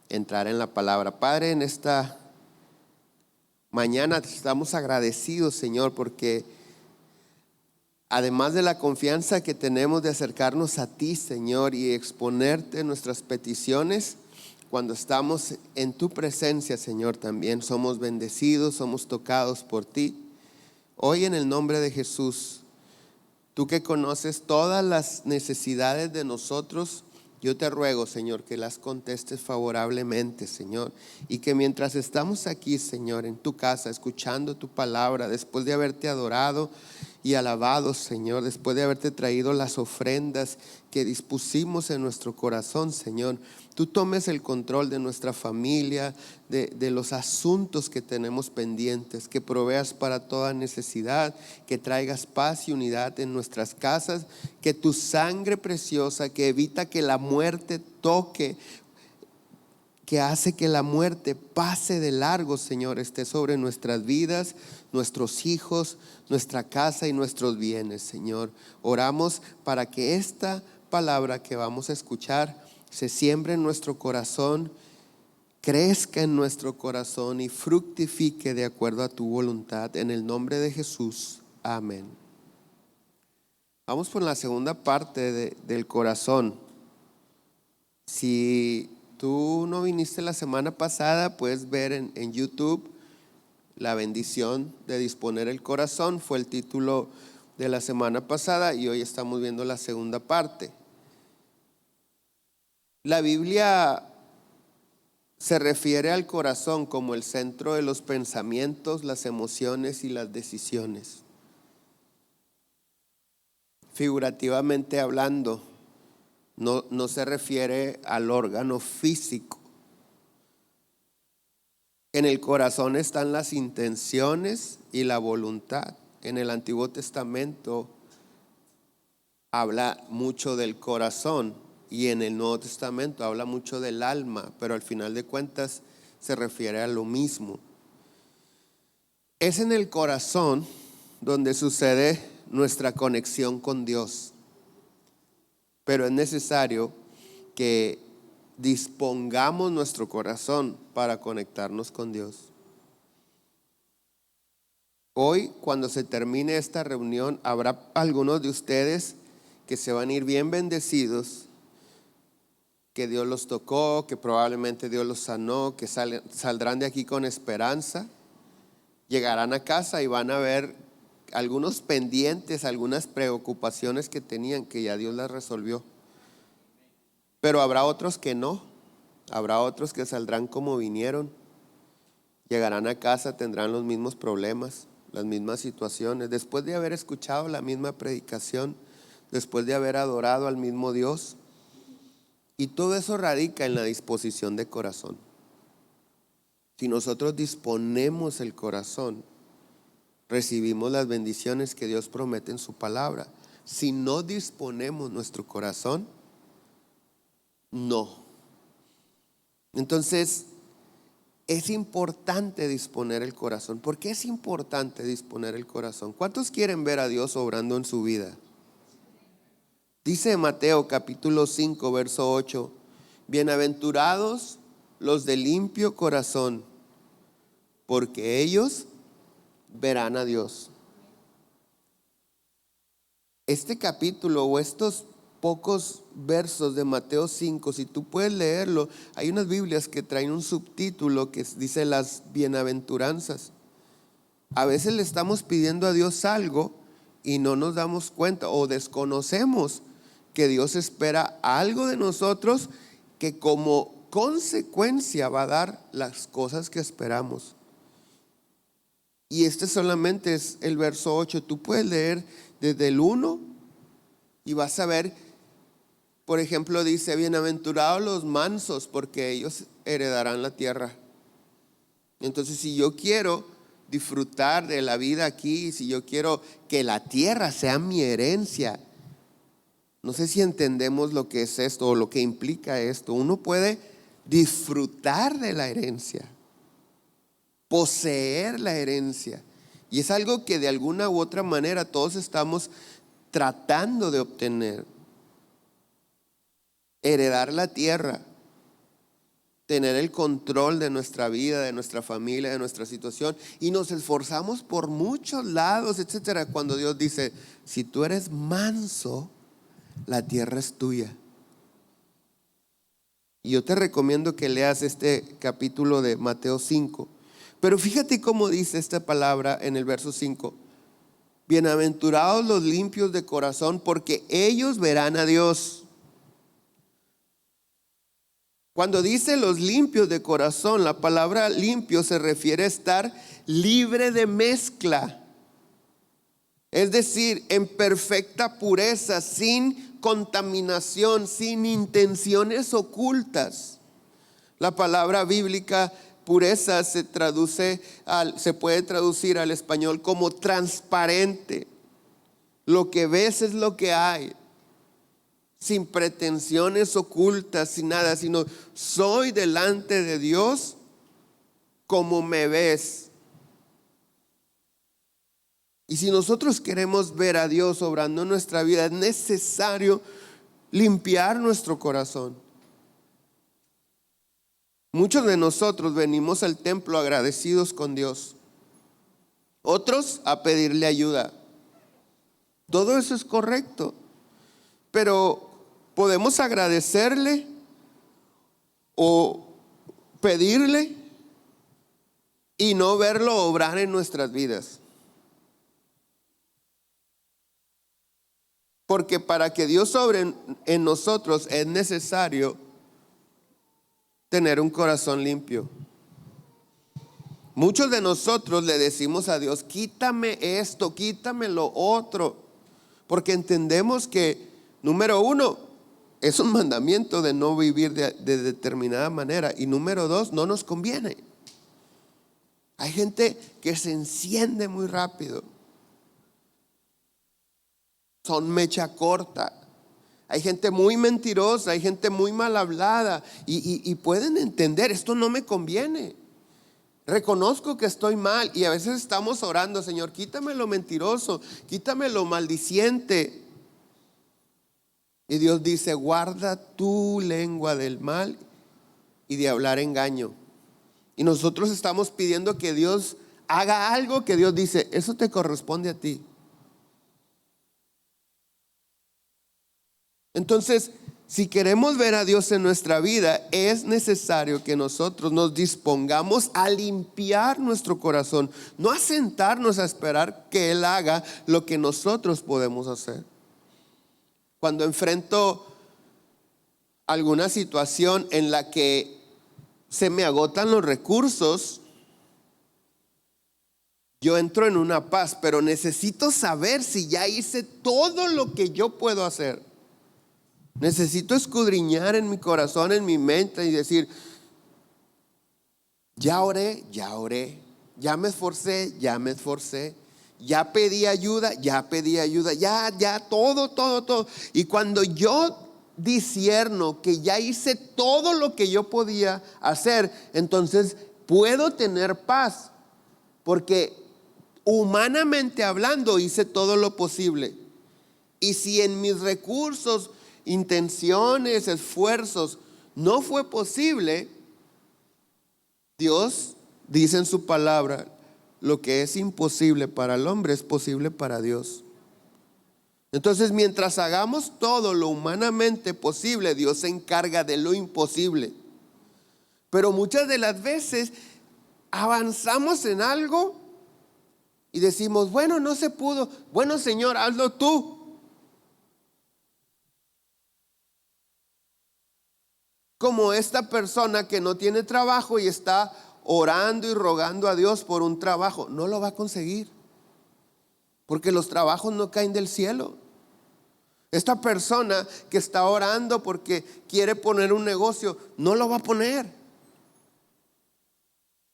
entrar en la palabra. Padre, en esta mañana estamos agradecidos, Señor, porque además de la confianza que tenemos de acercarnos a ti, Señor, y exponerte nuestras peticiones, cuando estamos en tu presencia, Señor, también somos bendecidos, somos tocados por ti. Hoy, en el nombre de Jesús, tú que conoces todas las necesidades de nosotros, yo te ruego, Señor, que las contestes favorablemente, Señor, y que mientras estamos aquí, Señor, en tu casa, escuchando tu palabra, después de haberte adorado y alabado, Señor, después de haberte traído las ofrendas que dispusimos en nuestro corazón, Señor, tú tomes el control de nuestra familia, de los asuntos que tenemos pendientes, que proveas para toda necesidad, que traigas paz y unidad en nuestras casas, que tu sangre preciosa, que evita que la muerte toque, que hace que la muerte pase de largo, Señor, esté sobre nuestras vidas, nuestros hijos, nuestra casa y nuestros bienes, Señor. Oramos para que esta palabra que vamos a escuchar se siembre en nuestro corazón, crezca en nuestro corazón y fructifique de acuerdo a tu voluntad. En el nombre de Jesús, amén. Vamos por la segunda parte del corazón. Si tú no viniste la semana pasada, puedes ver en YouTube la bendición de disponer el corazón. Fue el título de la semana pasada y hoy estamos viendo la segunda parte. La Biblia se refiere al corazón como el centro de los pensamientos, las emociones y las decisiones. Figurativamente hablando, no se refiere al órgano físico. En el corazón están las intenciones y la voluntad. En el Antiguo Testamento habla mucho del corazón y en el Nuevo Testamento habla mucho del alma, pero al final de cuentas se refiere a lo mismo. Es en el corazón donde sucede nuestra conexión con Dios, pero es necesario que dispongamos nuestro corazón para conectarnos con Dios. Hoy, cuando se termine esta reunión, habrá algunos de ustedes que se van a ir bien bendecidos, que Dios los tocó, que probablemente Dios los sanó, que saldrán de aquí con esperanza, llegarán a casa y van a ver algunos pendientes, algunas preocupaciones que tenían, que ya Dios las resolvió. Pero habrá otros que no, habrá otros que saldrán como vinieron, llegarán a casa, tendrán los mismos problemas, las mismas situaciones, después de haber escuchado la misma predicación, después de haber adorado al mismo Dios. Y todo eso radica en la disposición de corazón. Si nosotros disponemos el corazón, recibimos las bendiciones que Dios promete en su palabra. Si no disponemos nuestro corazón, no. Entonces, es importante disponer el corazón. ¿Por qué es importante disponer el corazón? ¿Cuántos quieren ver a Dios obrando en su vida? Dice Mateo capítulo 5, verso 8, bienaventurados los de limpio corazón, porque ellos verán a Dios. Este capítulo o estos pocos versos de Mateo 5, si tú puedes leerlo, hay unas Biblias que traen un subtítulo que dice las bienaventuranzas. A veces le estamos pidiendo a Dios algo y no nos damos cuenta o desconocemos que Dios espera algo de nosotros que como consecuencia va a dar las cosas que esperamos. Y este solamente es el verso 8. Tú puedes leer desde el 1 y vas a ver, por ejemplo, dice, bienaventurados los mansos, porque ellos heredarán la tierra. Entonces, si yo quiero disfrutar de la vida aquí, si yo quiero que la tierra sea mi herencia, no sé si entendemos lo que es esto o lo que implica esto. Uno puede disfrutar de la herencia, poseer la herencia, y es algo que de alguna u otra manera todos estamos tratando de obtener. Heredar la tierra. tener el control de nuestra vida, de nuestra familia, de nuestra situación, y nos esforzamos por muchos lados, etcétera, cuando Dios dice: si tú eres manso, la tierra es tuya. Y yo te recomiendo que leas este capítulo de Mateo 5. Pero fíjate cómo dice esta palabra en el verso 5: bienaventurados los limpios de corazón, porque ellos verán a Dios. Cuando dice los limpios de corazón, la palabra limpio se refiere a estar libre de mezcla. Es decir, en perfecta pureza, sin contaminación, sin intenciones ocultas. La palabra bíblica pureza se puede traducir al español como transparente. Lo que ves es lo que hay, sin pretensiones ocultas, sin nada, sino soy delante de Dios como me ves. Y si nosotros queremos ver a Dios obrando en nuestra vida, es necesario limpiar nuestro corazón. Muchos de nosotros venimos al templo agradecidos con Dios, otros a pedirle ayuda. Todo eso es correcto, pero podemos agradecerle o pedirle y no verlo obrar en nuestras vidas. Porque para que Dios obre en nosotros es necesario tener un corazón limpio. Muchos de nosotros le decimos a Dios: quítame esto, quítame lo otro, porque entendemos que, número uno, es un mandamiento de no vivir de determinada manera, y número dos, no nos conviene. Hay gente que se enciende muy rápido, son mecha corta. Hay gente muy mentirosa, hay gente muy mal hablada, y pueden entender: esto no me conviene. Reconozco que estoy mal, y a veces estamos orando: Señor, quítame lo mentiroso, quítame lo maldiciente. Y Dios dice: guarda tu lengua del mal y de hablar engaño. Y nosotros estamos pidiendo que Dios haga algo que Dios dice: eso te corresponde a ti. Entonces, si queremos ver a Dios en nuestra vida, es necesario que nosotros nos dispongamos a limpiar nuestro corazón, no a sentarnos a esperar que Él haga lo que nosotros podemos hacer. Cuando enfrento alguna situación en la que se me agotan los recursos, yo entro en una paz, pero necesito saber si ya hice todo lo que yo puedo hacer. Necesito escudriñar en mi corazón, en mi mente, y decir: ya oré, ya me esforcé, ya pedí ayuda, ya, todo. Y cuando yo discierno que ya hice todo lo que yo podía hacer, entonces puedo tener paz, porque humanamente hablando hice todo lo posible. Y si en mis recursos, intenciones, esfuerzos no fue posible, Dios dice en su palabra: lo que es imposible para el hombre es posible para Dios. Entonces, mientras hagamos todo lo humanamente posible, Dios se encarga de lo imposible. Pero muchas de las veces avanzamos en algo y decimos: bueno, no se pudo. Bueno, Señor, hazlo tú. Como esta persona que no tiene trabajo y está orando y rogando a Dios por un trabajo. No lo va a conseguir, porque los trabajos no caen del cielo. Esta persona que está orando porque quiere poner un negocio, no lo va a poner,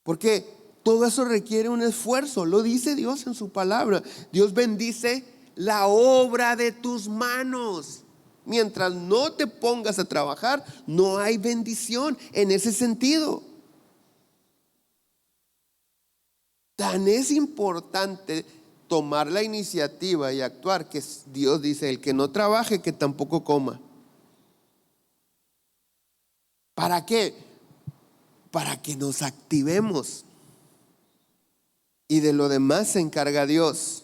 porque todo eso requiere un esfuerzo. Lo dice Dios en su palabra. Dios bendice la obra de tus manos. Mientras no te pongas a trabajar, no hay bendición en ese sentido. Tan es importante tomar la iniciativa y actuar, que Dios dice: el que no trabaje, que tampoco coma. ¿Para qué? para que nos activemos. Y de lo demás se encarga Dios.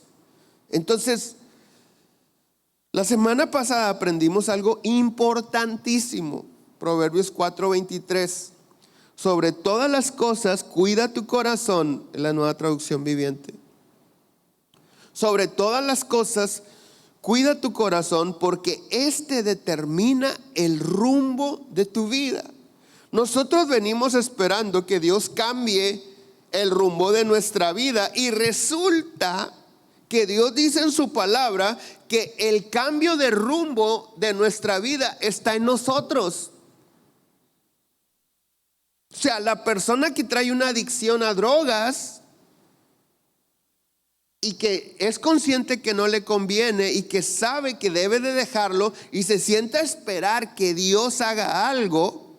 Entonces, la semana pasada aprendimos algo importantísimo. Proverbios 4:23. Sobre todas las cosas, cuida tu corazón, en la Nueva Traducción Viviente. Sobre todas las cosas, cuida tu corazón, porque este determina el rumbo de tu vida. Nosotros venimos esperando que Dios cambie el rumbo de nuestra vida, y resulta que Dios dice en su palabra que el cambio de rumbo de nuestra vida está en nosotros. O sea, la persona que trae una adicción a drogas y que es consciente que no le conviene y que sabe que debe de dejarlo y se sienta a esperar que Dios haga algo,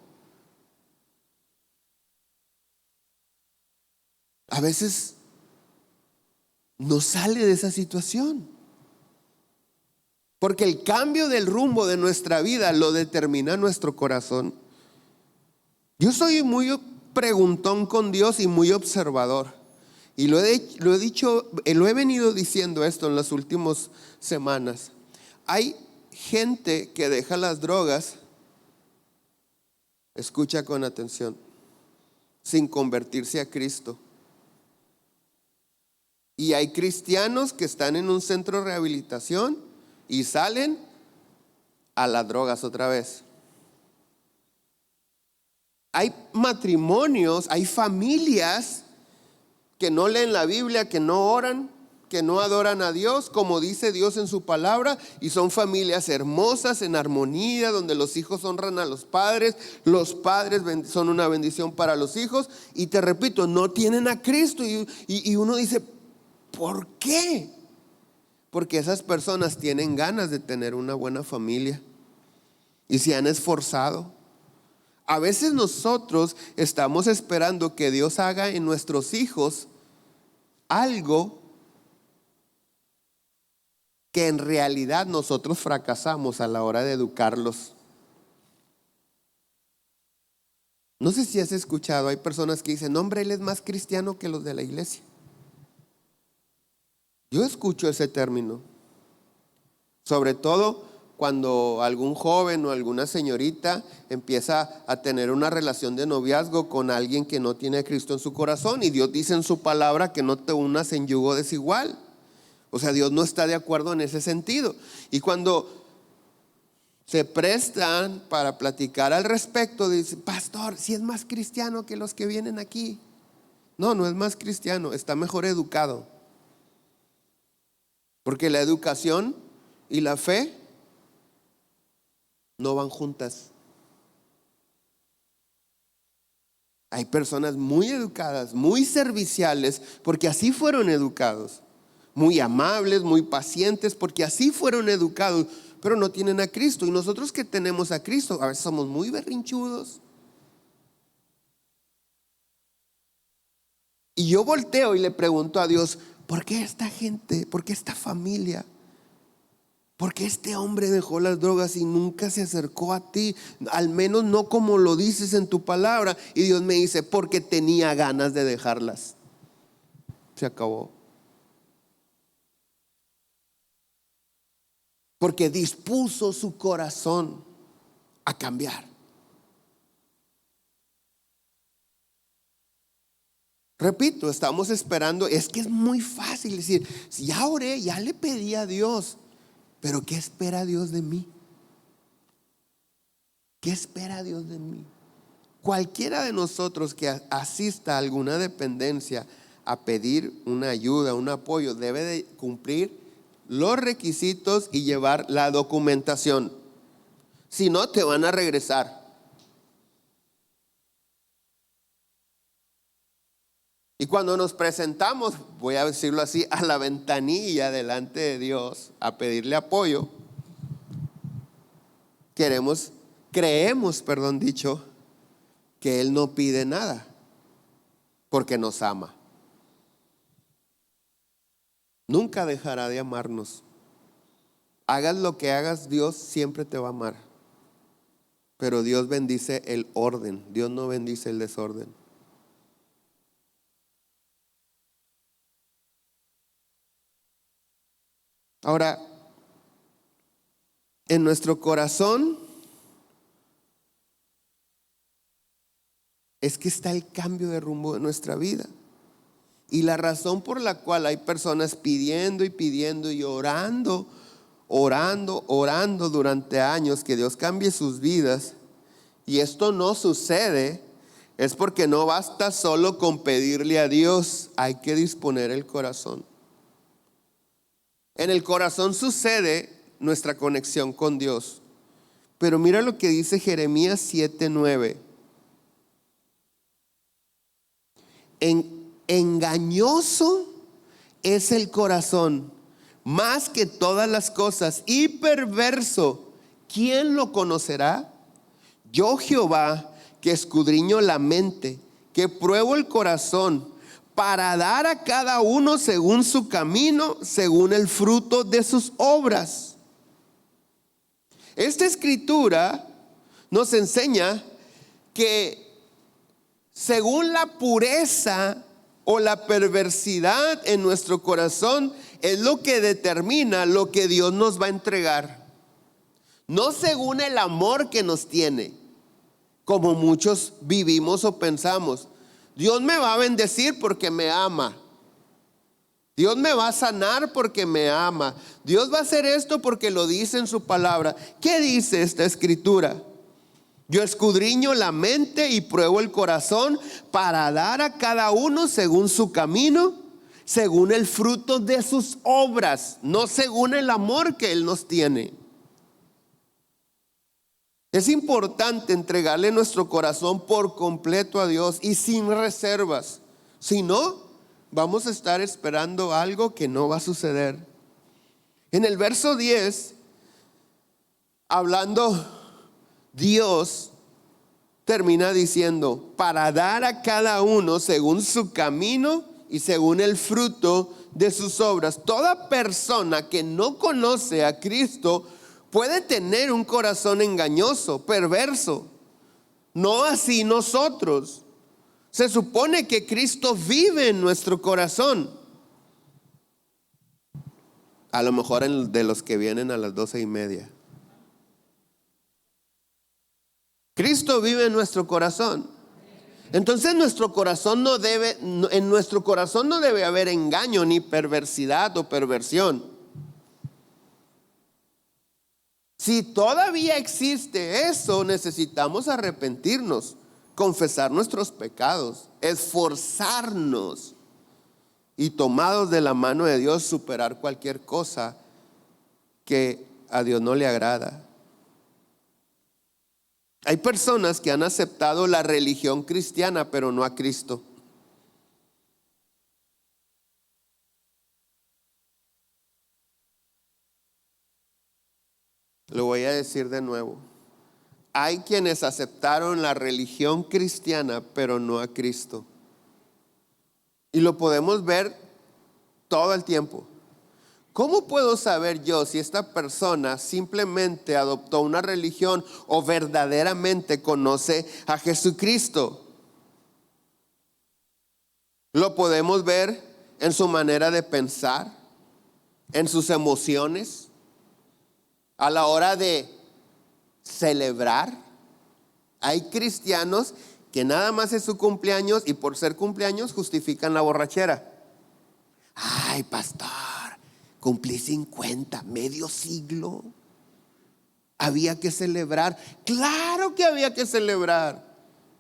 a veces no sale de esa situación. Porque el cambio del rumbo de nuestra vida lo determina nuestro corazón. Yo soy muy preguntón con Dios y muy observador. Y lo he venido diciendo esto en las últimas semanas. Hay gente que deja las drogas, escucha con atención, sin convertirse a Cristo. Y hay cristianos que están en un centro de rehabilitación y salen a las drogas otra vez. Hay matrimonios, hay familias que no leen la Biblia, que no oran, que no adoran a Dios como dice Dios en su palabra, y son familias hermosas, en armonía, donde los hijos honran a los padres son una bendición para los hijos, y te repito, no tienen a Cristo, y uno dice, ¿por qué? Porque esas personas tienen ganas de tener una buena familia y se han esforzado. A veces nosotros estamos esperando que Dios haga en nuestros hijos algo que en realidad nosotros fracasamos a la hora de educarlos. No sé si has escuchado, hay personas que dicen, no, hombre, él es más cristiano que los de la iglesia. Yo escucho ese término, sobre todo cuando algún joven o alguna señorita empieza a tener una relación de noviazgo con alguien que no tiene a Cristo en su corazón, y Dios dice en su palabra que no te unas en yugo desigual. O sea, Dios no está de acuerdo en ese sentido. Y cuando se prestan para platicar al respecto, dice, pastor, si es más cristiano que los que vienen aquí. No, no es más cristiano, está mejor educado. Porque la educación y la fe no van juntas. Hay personas muy educadas, muy serviciales, porque así fueron educados. Muy amables, muy pacientes, porque así fueron educados, pero no tienen a Cristo. Y nosotros que tenemos a Cristo, a veces somos muy berrinchudos. Y yo volteo y le pregunto a Dios, ¿por qué esta gente, por qué esta familia? ¿Por qué este hombre dejó las drogas y nunca se acercó a ti? Al menos no como lo dices en tu palabra. Y Dios me dice, porque tenía ganas de dejarlas. Se acabó. Porque dispuso su corazón a cambiar. Repito, estamos esperando. Es que es muy fácil decir, si ya oré, ya le pedí a Dios, pero ¿qué espera Dios de mí? ¿Qué espera Dios de mí? Cualquiera de nosotros que asista a alguna dependencia a pedir una ayuda, un apoyo, debe de cumplir los requisitos y llevar la documentación. Si no, te van a regresar. Y cuando nos presentamos, voy a decirlo así, a la ventanilla delante de Dios a pedirle apoyo, creemos, que Él no pide nada porque nos ama. Nunca dejará de amarnos. Hagas lo que hagas, Dios siempre te va a amar. pero Dios bendice el orden. Dios no bendice el desorden. Ahora, en nuestro corazón es que está el cambio de rumbo de nuestra vida. Y la razón por la cual hay personas pidiendo y pidiendo y orando durante años que Dios cambie sus vidas, y esto no sucede, es porque no basta solo con pedirle a Dios, hay que disponer el corazón. En el corazón sucede nuestra conexión con Dios. Pero mira lo que dice Jeremías 7:9. Engañoso es el corazón más que todas las cosas y perverso. ¿Quién lo conocerá? Yo, Jehová, que escudriño la mente, que pruebo el corazón, para dar a cada uno según su camino, según el fruto de sus obras. Esta escritura nos enseña que según la pureza o la perversidad en nuestro corazón es lo que determina lo que Dios nos va a entregar. No según el amor que nos tiene, como muchos vivimos o pensamos. Dios me va a bendecir porque me ama. Dios me va a sanar porque me ama. Dios va a hacer esto porque lo dice en su palabra. ¿Qué dice esta escritura? Yo escudriño la mente y pruebo el corazón para dar a cada uno según su camino, según el fruto de sus obras, no según el amor que Él nos tiene. Es importante entregarle nuestro corazón por completo a Dios y sin reservas. Si no, vamos a estar esperando algo que no va a suceder. En el verso 10, hablando, Dios termina diciendo, para dar a cada uno según su camino y según el fruto de sus obras. Toda persona que no conoce a Cristo puede tener un corazón engañoso, perverso. No así nosotros. Se supone que Cristo vive en nuestro corazón. A lo mejor de los que vienen a las 12:30. Cristo vive en nuestro corazón. Entonces en nuestro corazón no debe haber engaño, ni perversidad o perversión. Si todavía existe eso, necesitamos arrepentirnos, confesar nuestros pecados, esforzarnos y, tomados de la mano de Dios, superar cualquier cosa que a Dios no le agrada. Hay personas que han aceptado la religión cristiana, pero no a Cristo. Lo voy a decir de nuevo. Hay quienes aceptaron la religión cristiana, pero no a Cristo. Y lo podemos ver todo el tiempo. ¿Cómo puedo saber yo si esta persona simplemente adoptó una religión o verdaderamente conoce a Jesucristo? Lo podemos ver en su manera de pensar, en sus emociones, a la hora de celebrar. Hay cristianos que nada más es su cumpleaños y por ser cumpleaños justifican la borrachera. Ay, pastor, cumplí 50, medio siglo. Había que celebrar. Claro que había que celebrar,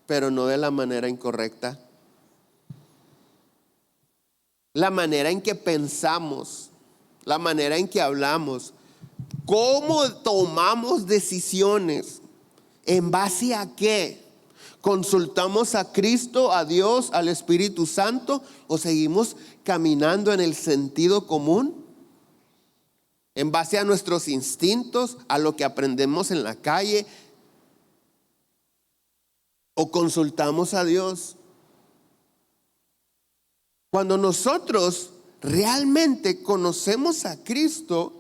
pero no de la manera incorrecta. La manera en que pensamos, la manera en que hablamos, cómo tomamos decisiones, ¿en base a qué? ¿Consultamos a Cristo, a Dios, al Espíritu Santo, o seguimos caminando en el sentido común? ¿En base a nuestros instintos, a lo que aprendemos en la calle? ¿O consultamos a Dios? Cuando nosotros realmente conocemos a Cristo,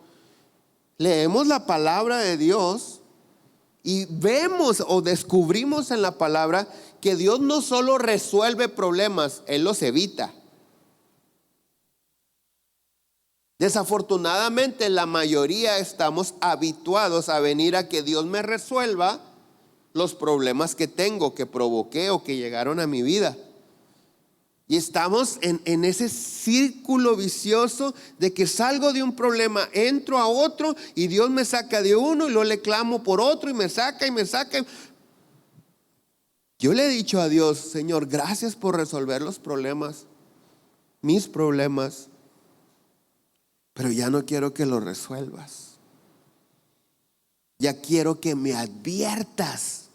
leemos la palabra de Dios Y vemos o descubrimos en la palabra que Dios no solo resuelve problemas, Él los evita. Desafortunadamente la mayoría estamos habituados a venir a que Dios me resuelva los problemas que tengo, que provoqué o que llegaron a mi vida. Y estamos en ese círculo vicioso de que salgo de un problema, entro a otro y Dios me saca de uno y luego le clamo por otro y me saca y me saca. Yo le he dicho a Dios: Señor, gracias por resolver los problemas, mis problemas, pero ya no quiero que los resuelvas. Ya quiero que me adviertas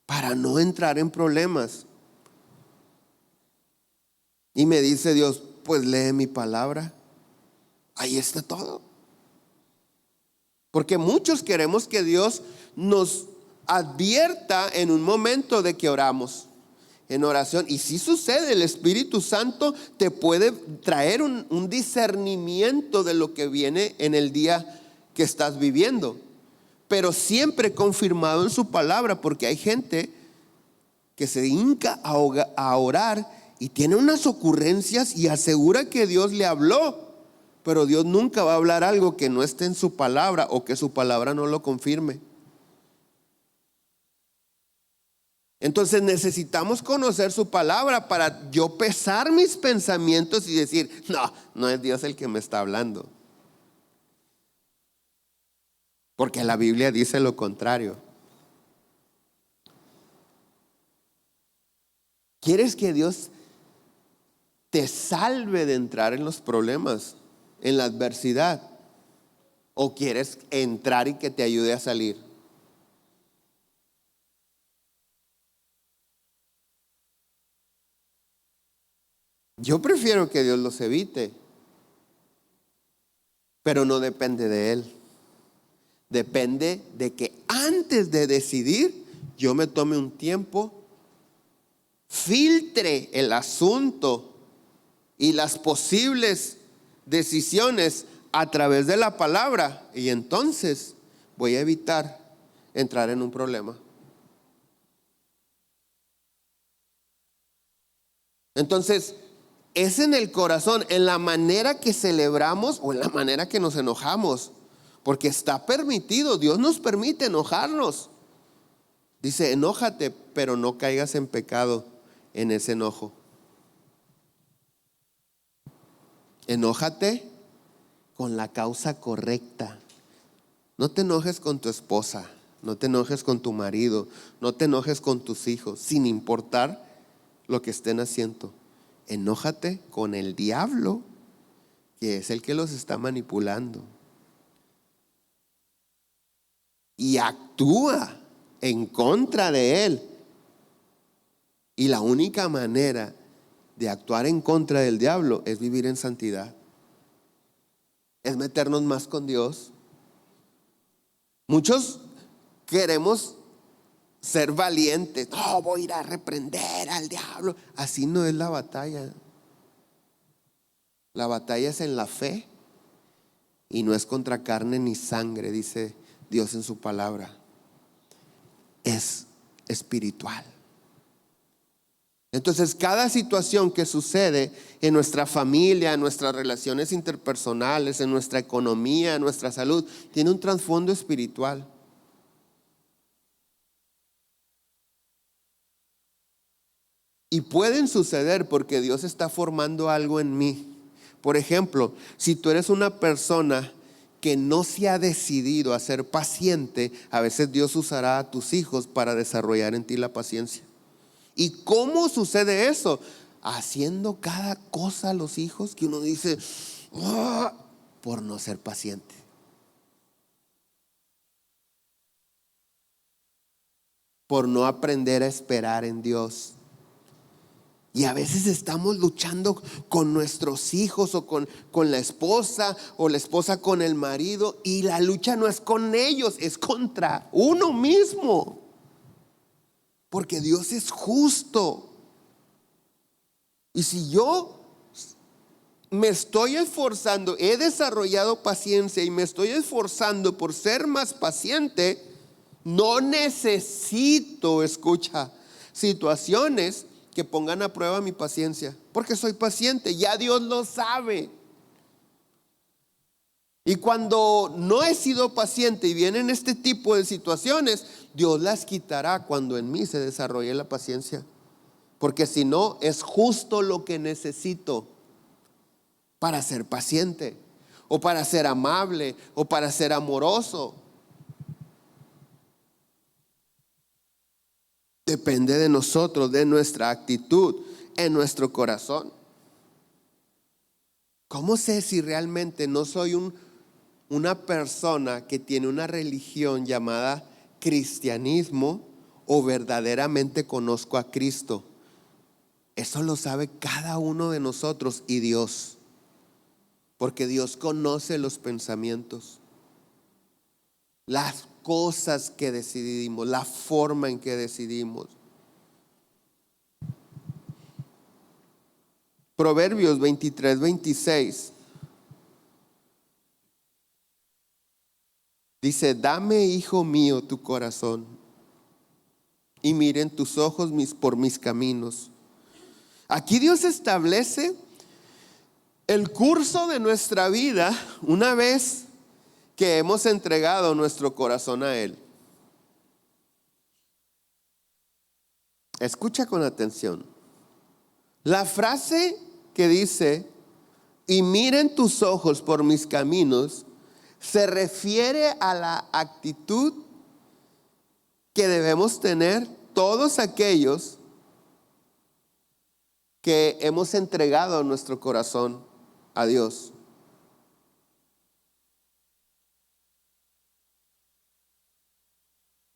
para no entrar en problemas. Y me dice Dios: pues lee mi palabra, ahí está todo. Porque muchos queremos que Dios nos advierta en un momento de que oramos en oración. Y si sucede, el Espíritu Santo te puede traer un discernimiento de lo que viene en el día que estás viviendo, pero siempre confirmado en su palabra, porque hay gente que se hinca a orar y tiene unas ocurrencias y asegura que Dios le habló, pero Dios nunca va a hablar algo que no esté en su palabra o que su palabra no lo confirme. Entonces necesitamos conocer su palabra para yo pesar mis pensamientos y decir: no es Dios el que me está hablando, porque la Biblia dice lo contrario. ¿Quieres que Dios te salve de entrar en los problemas, en la adversidad? ¿O quieres entrar y que te ayude a salir? Yo prefiero que Dios los evite, pero no depende de Él. Depende de que antes de decidir yo me tome un tiempo, filtre el asunto y las posibles decisiones a través de la palabra, y entonces voy a evitar entrar en un problema. Entonces, es en el corazón, en la manera que celebramos o en la manera que nos enojamos, porque está permitido. Dios nos permite enojarnos. Dice: enójate, pero no caigas en pecado en ese enojo. Enójate con la causa correcta. No te enojes con tu esposa, no te enojes con tu marido, no te enojes con tus hijos, sin importar lo que estén haciendo. Enójate con el diablo, que es el que los está manipulando, y actúa en contra de él. Y la única manera de actuar en contra del diablo es vivir en santidad, es meternos más con Dios. Muchos queremos ser valientes. No, voy a ir a reprender al diablo. Así no es la batalla. La batalla es en la fe y no es contra carne ni sangre, dice Dios en su palabra. Es espiritual. Entonces, cada situación que sucede en nuestra familia, en nuestras relaciones interpersonales, en nuestra economía, en nuestra salud, tiene un trasfondo espiritual. Y pueden suceder porque Dios está formando algo en mí. Por ejemplo, si tú eres una persona que no se ha decidido a ser paciente, a veces Dios usará a tus hijos para desarrollar en ti la paciencia. ¿Y cómo sucede eso? Haciendo cada cosa a los hijos que uno dice: oh, por no ser paciente. Por no aprender a esperar en Dios. Y a veces estamos luchando con nuestros hijos o con la esposa, o la esposa con el marido, y la lucha no es con ellos, es contra uno mismo. Porque Dios es justo. Y si yo me estoy esforzando, he desarrollado paciencia y me estoy esforzando por ser más paciente, No necesito, escucha, situaciones que pongan a prueba mi paciencia, porque soy paciente, ya Dios lo sabe. Y cuando no he sido paciente y vienen este tipo de situaciones, Dios las quitará cuando en mí se desarrolle la paciencia. Porque si no, es justo lo que necesito para ser paciente, o para ser amable, o para ser amoroso. Depende de nosotros, de nuestra actitud en nuestro corazón. ¿Cómo sé si realmente no soy una persona que tiene una religión llamada cristianismo o verdaderamente conozco a Cristo? Eso lo sabe cada uno de nosotros y Dios, porque Dios conoce los pensamientos, las cosas que decidimos, la forma en que decidimos. Proverbios 23-26 dice: dame, hijo mío, tu corazón, y miren tus ojos por mis caminos. Aquí Dios establece el curso de nuestra vida una vez que hemos entregado nuestro corazón a Él. Escucha con atención. La frase que dice, y miren tus ojos por mis caminos, se refiere a la actitud que debemos tener todos aquellos que hemos entregado nuestro corazón a Dios.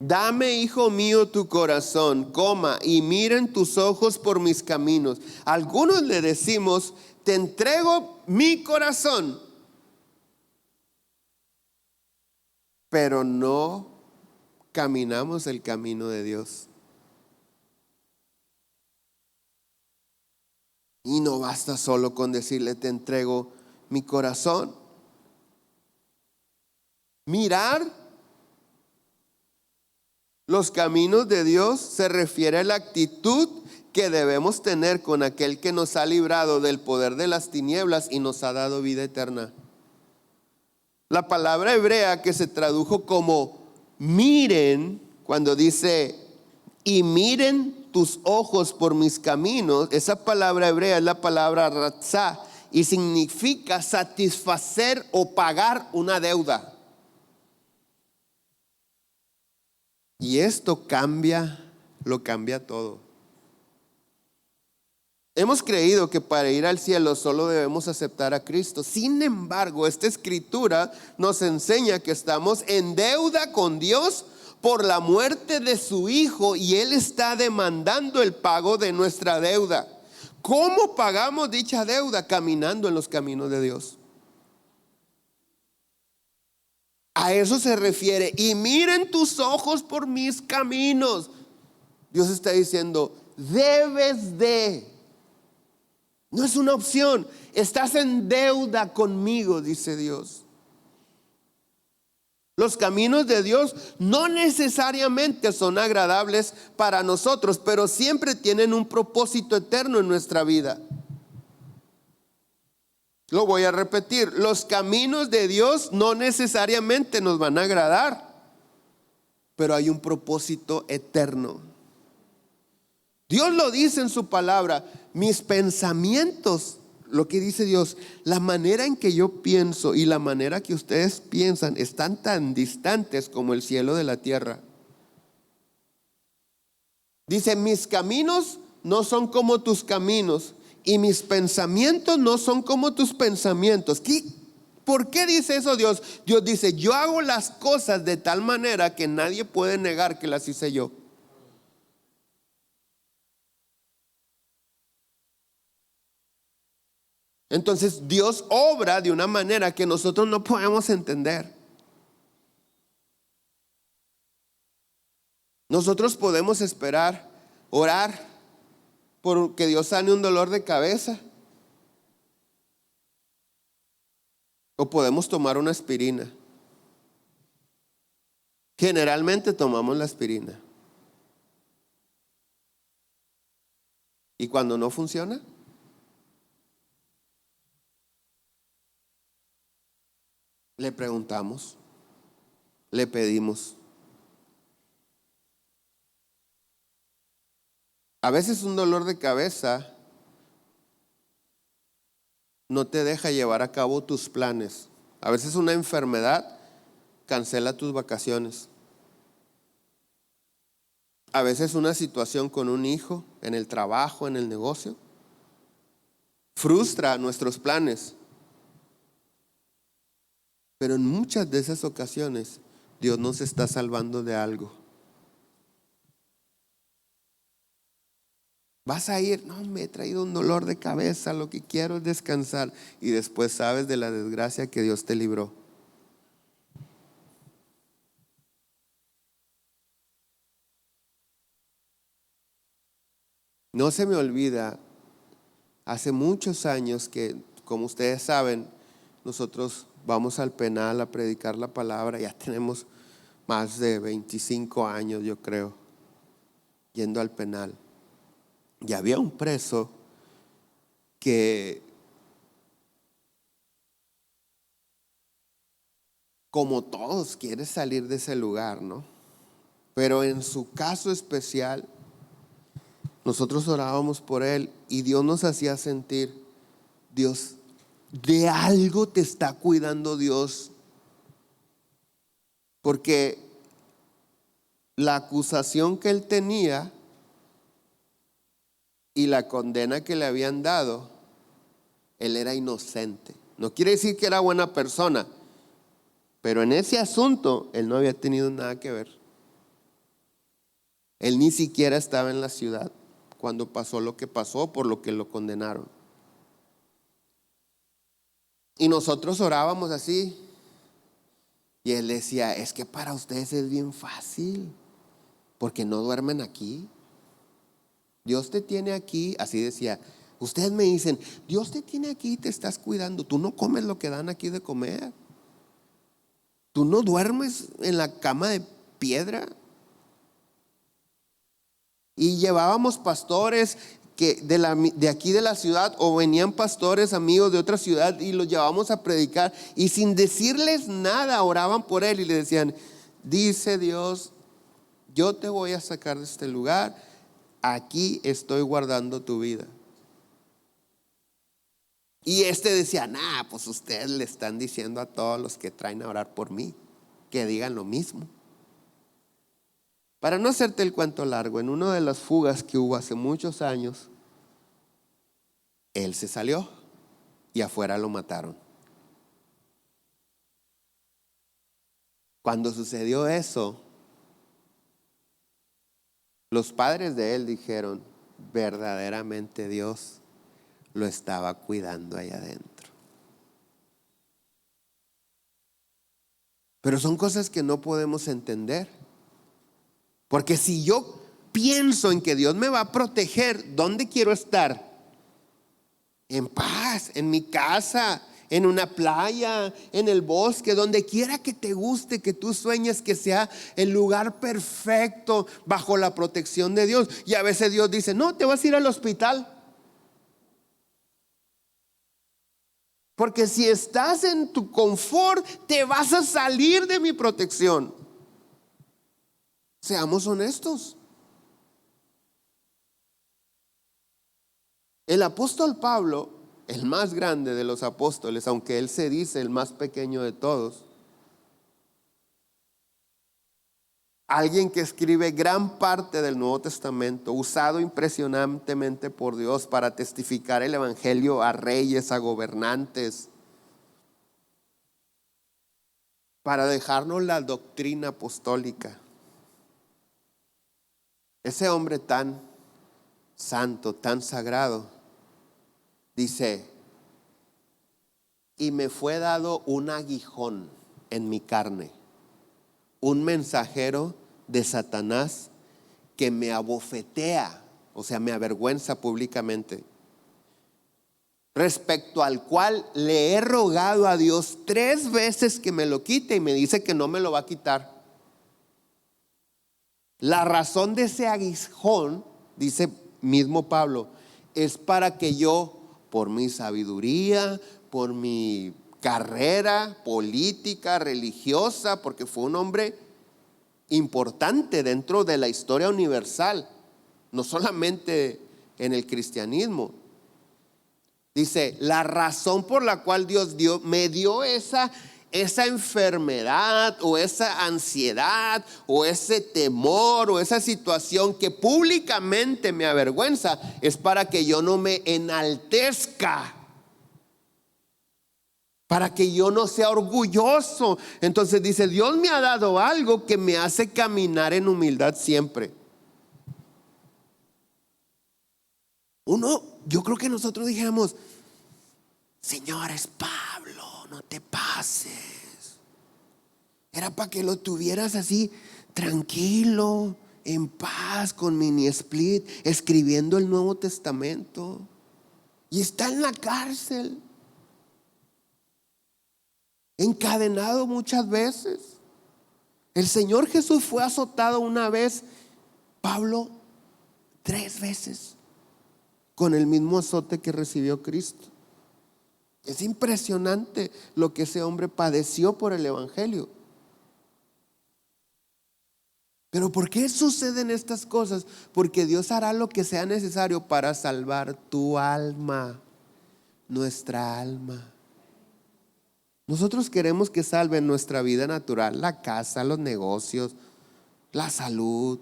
Dame, hijo mío, tu corazón, y miren tus ojos por mis caminos. Algunos le decimos, te entrego mi corazón, pero no caminamos el camino de Dios. Y no basta solo con decirle, te entrego mi corazón. Mirar los caminos de Dios se refiere a la actitud que debemos tener con aquel que nos ha librado del poder de las tinieblas y nos ha dado vida eterna. La palabra hebrea que se tradujo como miren, cuando dice, y miren tus ojos por mis caminos, esa palabra hebrea es la palabra ratzá y significa satisfacer o pagar una deuda. Y esto lo cambia todo. Hemos creído que para ir al cielo solo debemos aceptar a Cristo. Sin embargo, esta escritura nos enseña que estamos en deuda con Dios por la muerte de su Hijo y Él está demandando el pago de nuestra deuda. ¿Cómo pagamos dicha deuda? Caminando en los caminos de Dios. A eso se refiere. Y miren tus ojos por mis caminos. Dios está diciendo, debes de. No es una opción. Estás en deuda conmigo, dice Dios. Los caminos de Dios no necesariamente son agradables para nosotros, pero siempre tienen un propósito eterno en nuestra vida. Lo voy a repetir, los caminos de Dios no necesariamente nos van a agradar, pero hay un propósito eterno. Dios lo dice en su palabra, mis pensamientos, lo que dice Dios, la manera en que yo pienso y la manera que ustedes piensan están tan distantes como el cielo de la tierra. Dice, mis caminos no son como tus caminos y mis pensamientos no son como tus pensamientos. ¿Por qué dice eso Dios? Dios dice, yo hago las cosas de tal manera que nadie puede negar que las hice yo. Entonces Dios obra de una manera que nosotros no podemos entender. Nosotros podemos esperar, orar por que Dios sane un dolor de cabeza. O podemos tomar una aspirina. Generalmente tomamos la aspirina. ¿Y cuando no funciona? Le preguntamos, le pedimos. A veces un dolor de cabeza no te deja llevar a cabo tus planes. A veces una enfermedad cancela tus vacaciones. A veces una situación con un hijo, en el trabajo, en el negocio, frustra nuestros planes. Pero en muchas de esas ocasiones Dios nos está salvando de algo. Vas a ir, no, me he traído un dolor de cabeza, lo que quiero es descansar. Y después sabes de la desgracia que Dios te libró. No se me olvida, hace muchos años que, como ustedes saben, nosotros vamos al penal a predicar la palabra. Ya tenemos más de 25 años, yo creo, yendo al penal. Y había un preso que, como todos, quiere salir de ese lugar, ¿no? Pero en su caso especial, nosotros orábamos por él y Dios nos hacía sentir, Dios, de algo te está cuidando Dios. Porque la acusación que él tenía y la condena que le habían dado, él era inocente. No quiere decir que era buena persona, pero en ese asunto él no había tenido nada que ver. Él ni siquiera estaba en la ciudad cuando pasó lo que pasó, por lo que lo condenaron. Y nosotros orábamos así. Y él decía, es que para ustedes es bien fácil, porque no duermen aquí. Dios te tiene aquí, así decía. Ustedes me dicen, Dios te tiene aquí y te estás cuidando. Tú no comes lo que dan aquí de comer. Tú no duermes en la cama de piedra. Y llevábamos pastores que de aquí de la ciudad, o venían pastores amigos de otra ciudad y los llevábamos a predicar, y sin decirles nada oraban por él y le decían, dice Dios, yo te voy a sacar de este lugar, aquí estoy guardando tu vida. Y decía, nah, pues ustedes le están diciendo a todos los que traen a orar por mí que digan lo mismo. Para no hacerte el cuento largo, en una de las fugas que hubo hace muchos años, él se salió y afuera lo mataron. Cuando sucedió eso, los padres de él dijeron, verdaderamente Dios lo estaba cuidando ahí adentro. Pero son cosas que no podemos entender. Porque si yo pienso en que Dios me va a proteger, ¿dónde quiero estar? En paz, en mi casa, en una playa, en el bosque, donde quiera que te guste, que tú sueñes que sea el lugar perfecto bajo la protección de Dios. Y a veces Dios dice, no, te vas a ir al hospital. Porque si estás en tu confort, te vas a salir de mi protección. Seamos honestos. El apóstol Pablo, el más grande de los apóstoles, aunque él se dice el más pequeño de todos, alguien que escribe gran parte del Nuevo Testamento, usado impresionantemente por Dios para testificar el evangelio a reyes, a gobernantes, para dejarnos la doctrina apostólica. Ese hombre tan santo, tan sagrado, dice, y me fue dado un aguijón en mi carne, un mensajero de Satanás que me abofetea, o sea, me avergüenza públicamente, respecto al cual le he rogado a Dios 3 veces que me lo quite y me dice que no me lo va a quitar. La razón de ese aguijón, dice mismo Pablo, es para que yo, por mi sabiduría, por mi carrera política, religiosa, porque fue un hombre importante dentro de la historia universal, no solamente en el cristianismo. Dice, la razón por la cual Dios me dio esa enfermedad o esa ansiedad o ese temor o esa situación que públicamente me avergüenza, es para que yo no me enaltezca, para que yo no sea orgulloso. Entonces dice, Dios me ha dado algo que me hace caminar en humildad siempre. Yo creo que nosotros dijéramos, Señor, es Pablo, no te pases. Era para que lo tuvieras así, tranquilo, en paz, con mini split, escribiendo el Nuevo Testamento. Y está en la cárcel, encadenado muchas veces. El Señor Jesús fue azotado una vez, Pablo 3 veces, con el mismo azote que recibió Cristo. Es impresionante lo que ese hombre padeció por el evangelio. Pero ¿por qué suceden estas cosas? Porque Dios hará lo que sea necesario para salvar tu alma, nuestra alma. Nosotros queremos que salve nuestra vida natural, la casa, los negocios, la salud,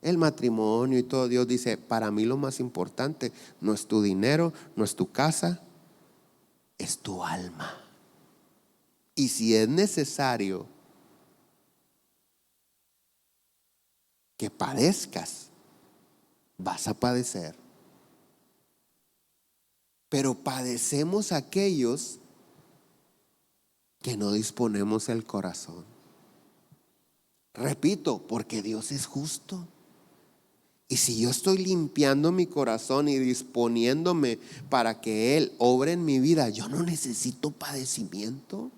el matrimonio y todo. Dios dice, para mí lo más importante no es tu dinero, no es tu casa, es tu alma. Y si es necesario que padezcas, vas a padecer. Pero padecemos aquellos que no disponemos el corazón. Repito, porque Dios es justo. Y si yo estoy limpiando mi corazón y disponiéndome para que Él obre en mi vida, yo no necesito padecimiento.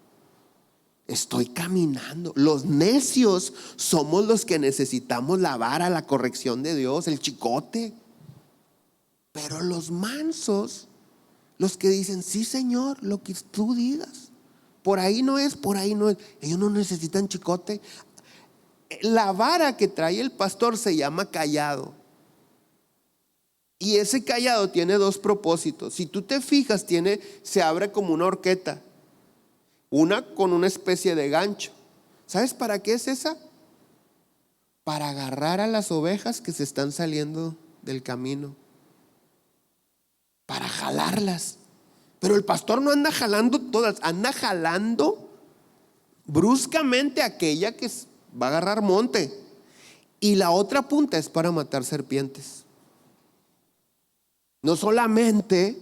Estoy caminando. Los necios somos los que necesitamos la vara, la corrección de Dios, el chicote. Pero los mansos, los que dicen, sí Señor, lo que tú digas, por ahí no es, por ahí no es. Ellos no necesitan chicote. La vara que trae el pastor se llama cayado. Y ese cayado tiene 2 propósitos. Si tú te fijas, se abre como una horqueta, una con una especie de gancho. ¿Sabes para qué es esa? Para agarrar a las ovejas que se están saliendo del camino, para jalarlas. Pero el pastor no anda jalando todas, anda jalando bruscamente aquella que va a agarrar monte. Y la otra punta es para matar serpientes. No solamente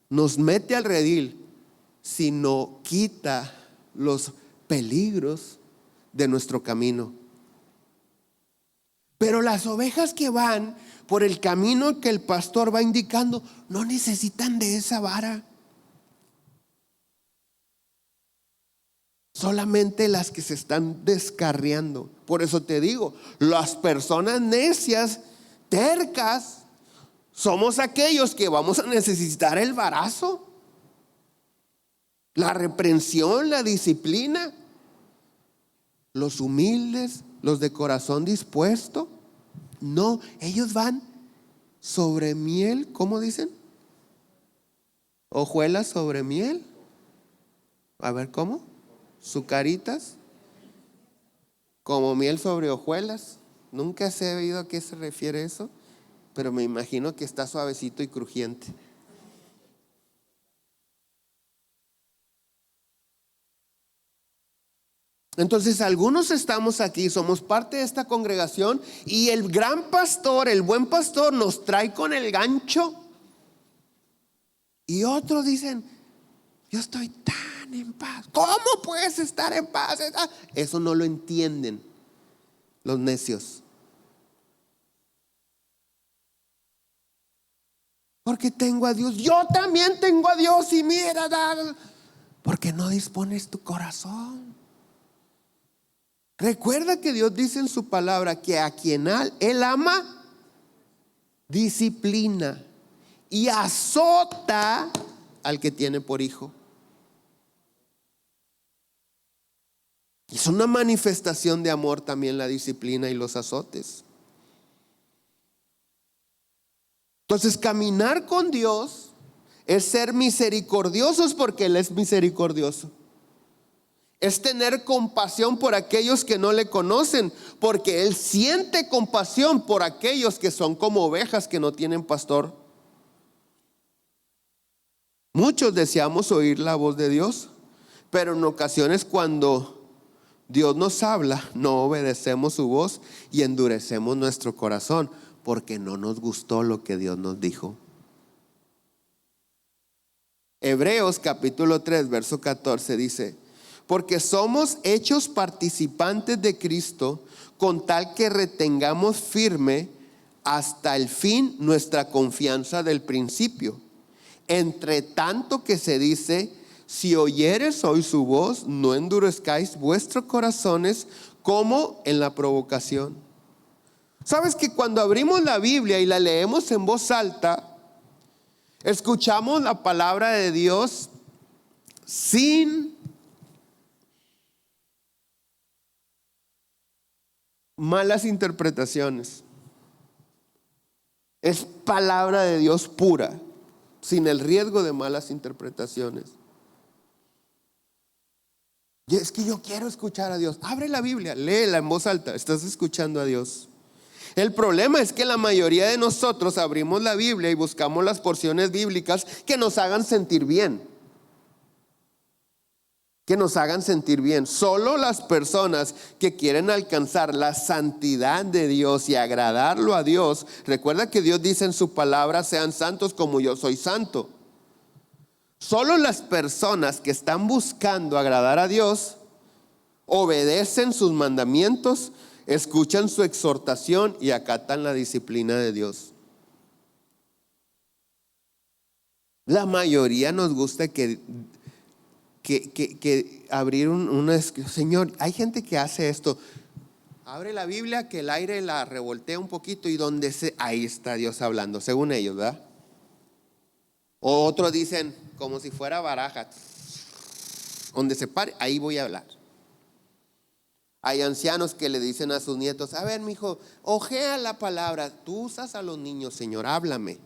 nos mete al redil, sino quita los peligros de nuestro camino. Pero las ovejas que van por el camino que el pastor va indicando no necesitan de esa vara. Solamente las que se están descarriando. Por eso te digo, las personas necias, tercas, somos aquellos que vamos a necesitar el varazo, la reprensión, la disciplina. Los humildes, los de corazón dispuesto, no, ellos van sobre miel. ¿Cómo dicen? Hojuelas sobre miel. A ver, ¿cómo? Sucaritas como miel sobre hojuelas. Nunca se ha oído a qué se refiere eso, pero me imagino que está suavecito y crujiente. Entonces algunos estamos aquí, somos parte de esta congregación, y el gran pastor, el buen pastor, nos trae con el gancho. Y otros dicen, yo estoy tan en paz. ¿Cómo puedes estar en paz? Eso no lo entienden los necios. Porque tengo a Dios. Yo también tengo a Dios, y mira, porque no dispones tu corazón. Recuerda que Dios dice en su palabra que a quien Él ama, disciplina y azota al que tiene por hijo. Es una manifestación de amor también la disciplina y los azotes. Entonces, caminar con Dios es ser misericordiosos porque Él es misericordioso. Es tener compasión por aquellos que no le conocen, porque Él siente compasión por aquellos que son como ovejas que no tienen pastor. Muchos deseamos oír la voz de Dios, pero en ocasiones cuando Dios nos habla, no obedecemos su voz y endurecemos nuestro corazón porque no nos gustó lo que Dios nos dijo. Hebreos capítulo 3, verso 14 dice: porque somos hechos participantes de Cristo, con tal que retengamos firme hasta el fin nuestra confianza del principio. Entre tanto que se dice: si oyeres hoy su voz, no endurezcáis vuestros corazones como en la provocación. ¿Sabes que cuando abrimos la Biblia y la leemos en voz alta, escuchamos la palabra de Dios sin malas interpretaciones? Es palabra de Dios pura, sin el riesgo de malas interpretaciones. Y es que yo quiero escuchar a Dios. Abre la Biblia, léela en voz alta, estás escuchando a Dios. El problema es que la mayoría de nosotros abrimos la Biblia y buscamos las porciones bíblicas que nos hagan sentir bien. Que nos hagan sentir bien. Solo las personas que quieren alcanzar la santidad de Dios y agradarlo a Dios. Recuerda que Dios dice en su palabra: sean santos como yo soy santo. Solo las personas que están buscando agradar a Dios obedecen sus mandamientos, escuchan su exhortación y acatan la disciplina de Dios. La mayoría nos gusta que abrir una... Señor, hay gente que hace esto. Abre la Biblia, que el aire la revoltea un poquito y ahí está Dios hablando, según ellos, ¿verdad? O otros dicen, como si fuera baraja, donde se pare, ahí voy a hablar. Hay ancianos que le dicen a sus nietos: a ver, mijo, ojea la palabra. Tú usas a los niños, Señor, háblame.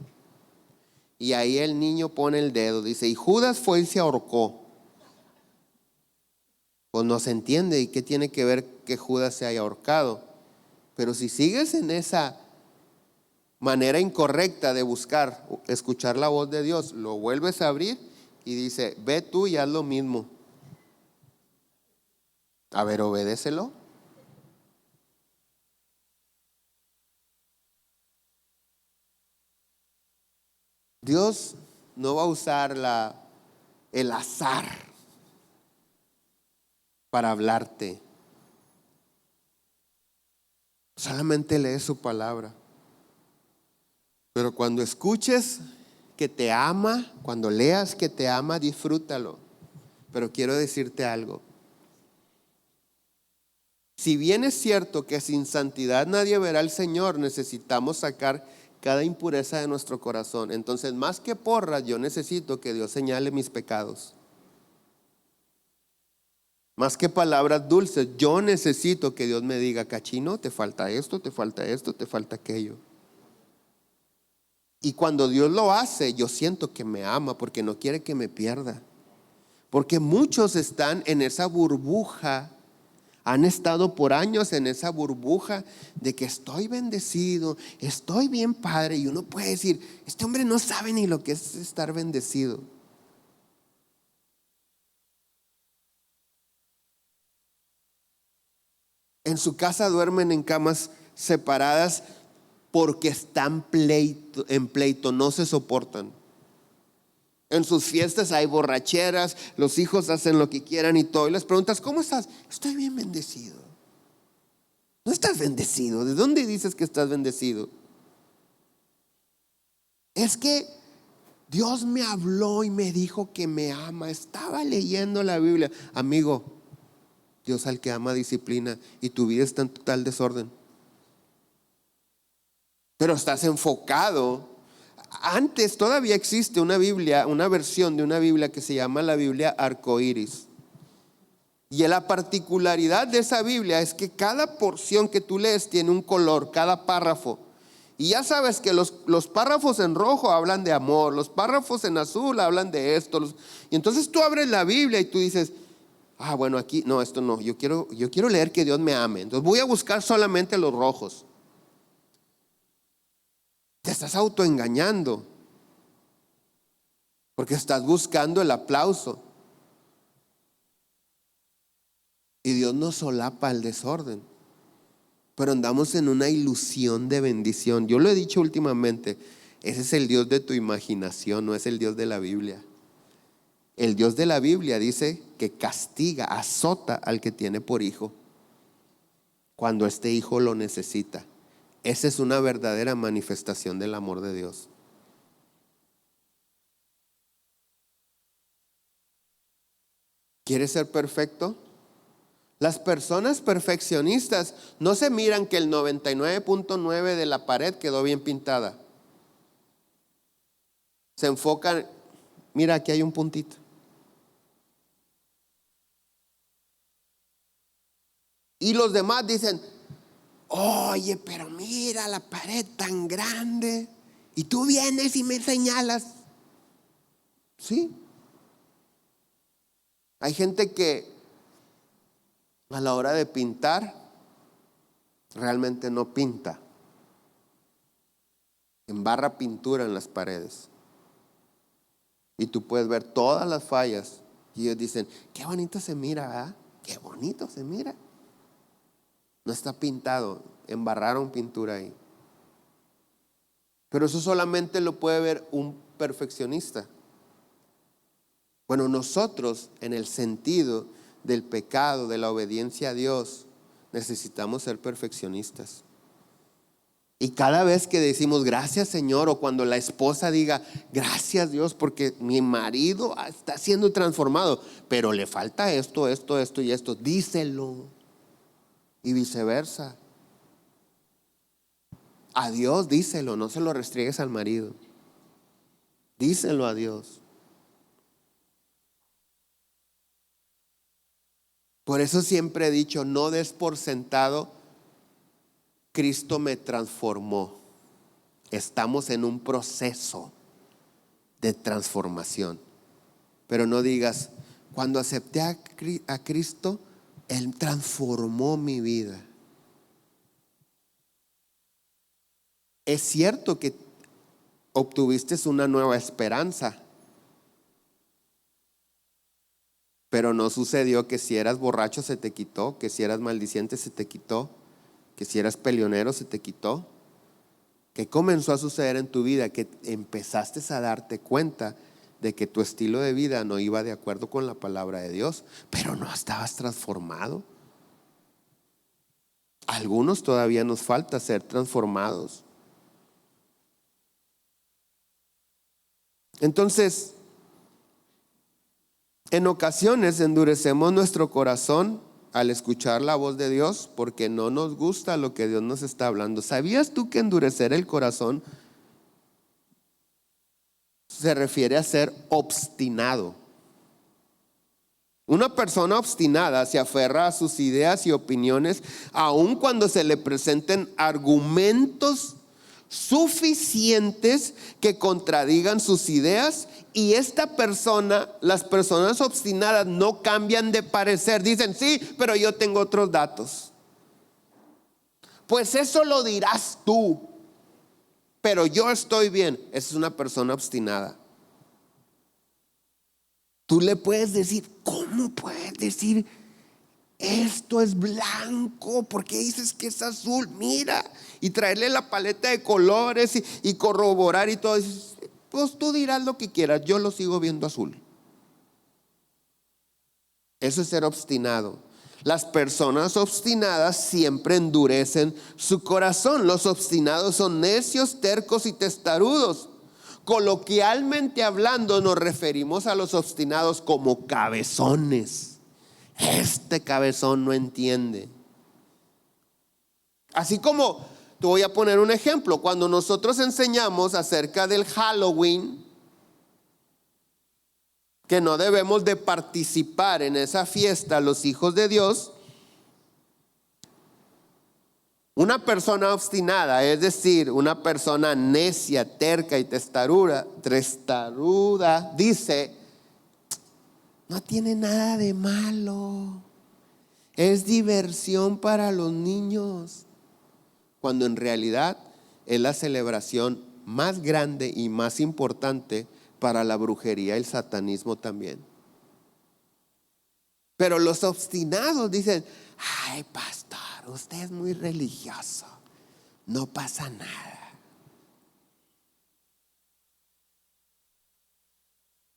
Y ahí el niño pone el dedo, dice: y Judas fue y se ahorcó. Pues no se entiende. ¿Y qué tiene que ver que Judas se haya ahorcado? Pero si sigues en esa manera incorrecta de buscar, escuchar la voz de Dios, lo vuelves a abrir y dice: ve tú y haz lo mismo. A ver, obedécelo. Dios no va a usar el azar para hablarte. Solamente lee su palabra. Pero cuando escuches que te ama, cuando leas que te ama, disfrútalo. Pero quiero decirte algo. Si bien es cierto que sin santidad nadie verá al Señor, necesitamos sacar cada impureza de nuestro corazón. Entonces, más que porras, yo necesito que Dios señale mis pecados. Más que palabras dulces, yo necesito que Dios me diga: cachino, te falta esto, te falta esto, te falta aquello. Y cuando Dios lo hace, yo siento que me ama porque no quiere que me pierda. Porque muchos están en esa burbuja, han estado por años en esa burbuja de que estoy bendecido, estoy bien padre. Y uno puede decir: este hombre no sabe ni lo que es estar bendecido. En su casa duermen en camas separadas porque están en pleito, no se soportan. En sus fiestas hay borracheras, los hijos hacen lo que quieran y todo. Y les preguntas: ¿cómo estás? Estoy bien bendecido. No estás bendecido. ¿De dónde dices que estás bendecido? Es que Dios me habló y me dijo que me ama. Estaba leyendo la Biblia. Amigo, Dios al que ama disciplina, y tu vida está en total desorden. Pero estás enfocado. Antes todavía existe una Biblia, una versión de una Biblia que se llama la Biblia arcoíris. Y la particularidad de esa Biblia es que cada porción que tú lees tiene un color, cada párrafo. Y ya sabes que los párrafos en rojo hablan de amor, los párrafos en azul hablan de esto. Y entonces tú abres la Biblia y tú dices, bueno, aquí, no, esto no, yo quiero leer que Dios me ame. Entonces voy a buscar solamente los rojos. Te estás autoengañando, porque estás buscando el aplauso. Y Dios no solapa el desorden, pero andamos en una ilusión de bendición. Yo lo he dicho últimamente, ese es el Dios de tu imaginación, no es el Dios de la Biblia. El Dios de la Biblia dice que castiga, azota al que tiene por hijo cuando este hijo lo necesita. Esa es una verdadera manifestación del amor de Dios. ¿Quieres ser perfecto? Las personas perfeccionistas no se miran que el 99.9 de la pared quedó bien pintada. Se enfocan, mira, aquí hay un puntito. Y los demás dicen, oye, pero mira la pared tan grande. Y tú vienes y me señalas. Sí. Hay gente que a la hora de pintar realmente no pinta. Embarra pintura en las paredes. Y tú puedes ver todas las fallas. Y ellos dicen, qué bonito se mira, ¿verdad? Qué bonito se mira. No está pintado, embarraron pintura ahí. Pero eso solamente lo puede ver un perfeccionista. Bueno, nosotros en el sentido del pecado, de la obediencia a Dios, necesitamos ser perfeccionistas. Y cada vez que decimos gracias Señor, o cuando la esposa diga gracias Dios porque mi marido está siendo transformado, pero le falta esto y esto, díselo. Y viceversa. A Dios díselo, no se lo restriegues al marido. Díselo a Dios. Por eso siempre he dicho, no des por sentado, Cristo me transformó. Estamos en un proceso de transformación. Pero no digas, cuando acepté a Cristo, Él transformó mi vida. Es cierto que obtuviste una nueva esperanza, pero no sucedió que si eras borracho se te quitó, que si eras maldiciente se te quitó, que si eras peleonero se te quitó. ¿Qué comenzó a suceder en tu vida? Que empezaste a darte cuenta de que tu estilo de vida no iba de acuerdo con la palabra de Dios, pero no estabas transformado. A algunos todavía nos falta ser transformados. Entonces, en ocasiones endurecemos nuestro corazón al escuchar la voz de Dios porque no nos gusta lo que Dios nos está hablando. ¿Sabías tú que endurecer el corazón se refiere a ser obstinado? Una persona obstinada se aferra a sus ideas y opiniones aun cuando se le presenten argumentos suficientes que contradigan sus ideas. Y esta persona, las personas obstinadas no cambian de parecer. Dicen, sí, pero yo tengo otros datos. Pues eso lo dirás tú, pero yo estoy bien. Esa es una persona obstinada. Tú le puedes decir, ¿cómo puedes decir esto es blanco? ¿Por qué dices que es azul? Mira, y traerle la paleta de colores y corroborar y todo. Pues tú dirás lo que quieras, yo lo sigo viendo azul. Eso es ser obstinado. Las personas obstinadas siempre endurecen su corazón. Los obstinados son necios, tercos y testarudos. Coloquialmente hablando, nos referimos a los obstinados como cabezones. este cabezón no entiende. Así como, te voy a poner un ejemplo, cuando nosotros enseñamos acerca del Halloween, que no debemos de participar en esa fiesta los hijos de Dios, una persona obstinada, es decir, una persona necia, terca y testaruda, dice, no tiene nada de malo, es diversión para los niños, cuando en realidad es la celebración más grande y más importante para la brujería y el satanismo también. Pero los obstinados dicen, ay, pastor, usted es muy religioso, no pasa nada.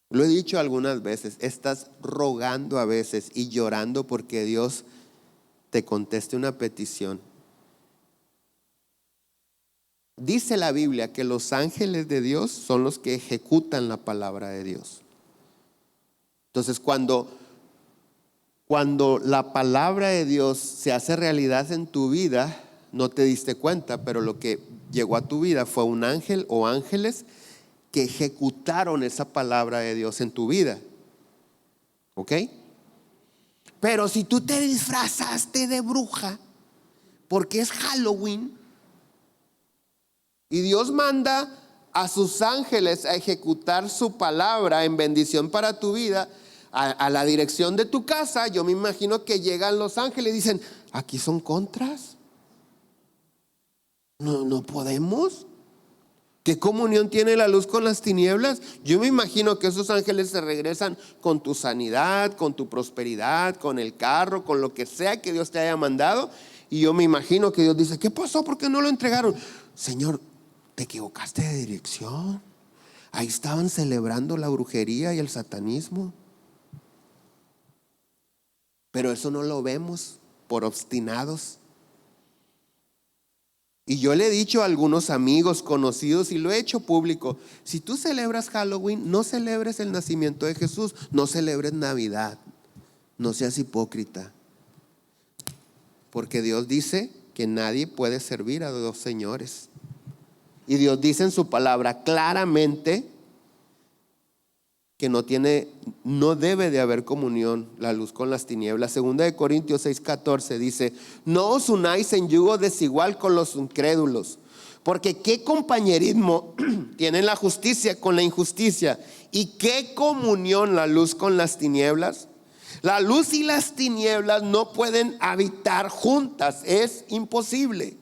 Lo he dicho algunas veces, estás rogando a veces y llorando porque Dios te conteste una petición. Dice la Biblia que los ángeles de Dios son los que ejecutan la palabra de Dios. Entonces, cuando la palabra de Dios se hace realidad en tu vida, no te diste cuenta, pero lo que llegó a tu vida fue un ángel o ángeles que ejecutaron esa palabra de Dios en tu vida. ¿Ok? Pero si tú te disfrazaste de bruja porque es Halloween y Dios manda a sus ángeles a ejecutar su palabra en bendición para tu vida, a la dirección de tu casa, yo me imagino que llegan los ángeles y dicen, aquí son contras, no podemos. ¿Qué comunión tiene la luz con las tinieblas? Yo me imagino que esos ángeles se regresan con tu sanidad, con tu prosperidad, con el carro, con lo que sea que Dios te haya mandado. Y yo me imagino que Dios dice, ¿qué pasó? ¿Por qué no lo entregaron? Señor, te equivocaste de dirección. Ahí estaban celebrando la brujería y el satanismo. Pero eso no lo vemos por obstinados. Y yo le he dicho a algunos amigos conocidos y lo he hecho público, si tú celebras Halloween, no celebres el nacimiento de Jesús, no celebres Navidad, no seas hipócrita. Porque Dios dice que nadie puede servir a dos señores. Y Dios dice en su palabra claramente que no debe de haber comunión la luz con las tinieblas. Segunda de Corintios 6:14 dice, no os unáis en yugo desigual con los incrédulos, porque qué compañerismo tiene la justicia con la injusticia, y qué comunión la luz con las tinieblas. La luz y las tinieblas no pueden habitar juntas, es imposible.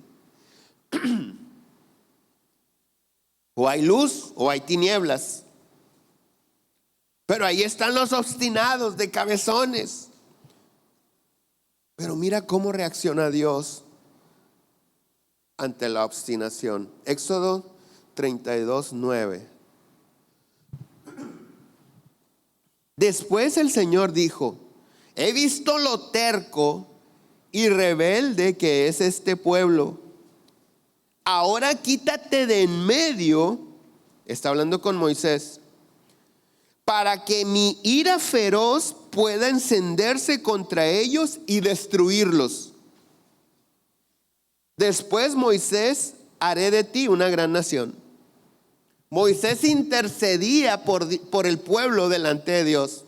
O hay luz o hay tinieblas. Pero ahí están los obstinados de cabezones. Pero mira cómo reacciona Dios ante la obstinación. Éxodo 32:9. Después el Señor dijo, he visto lo terco y rebelde que es este pueblo. Ahora quítate de en medio, está hablando con Moisés, para que mi ira feroz pueda encenderse contra ellos y destruirlos. Después, Moisés, haré de ti una gran nación. Moisés intercedía por el pueblo delante de Dios.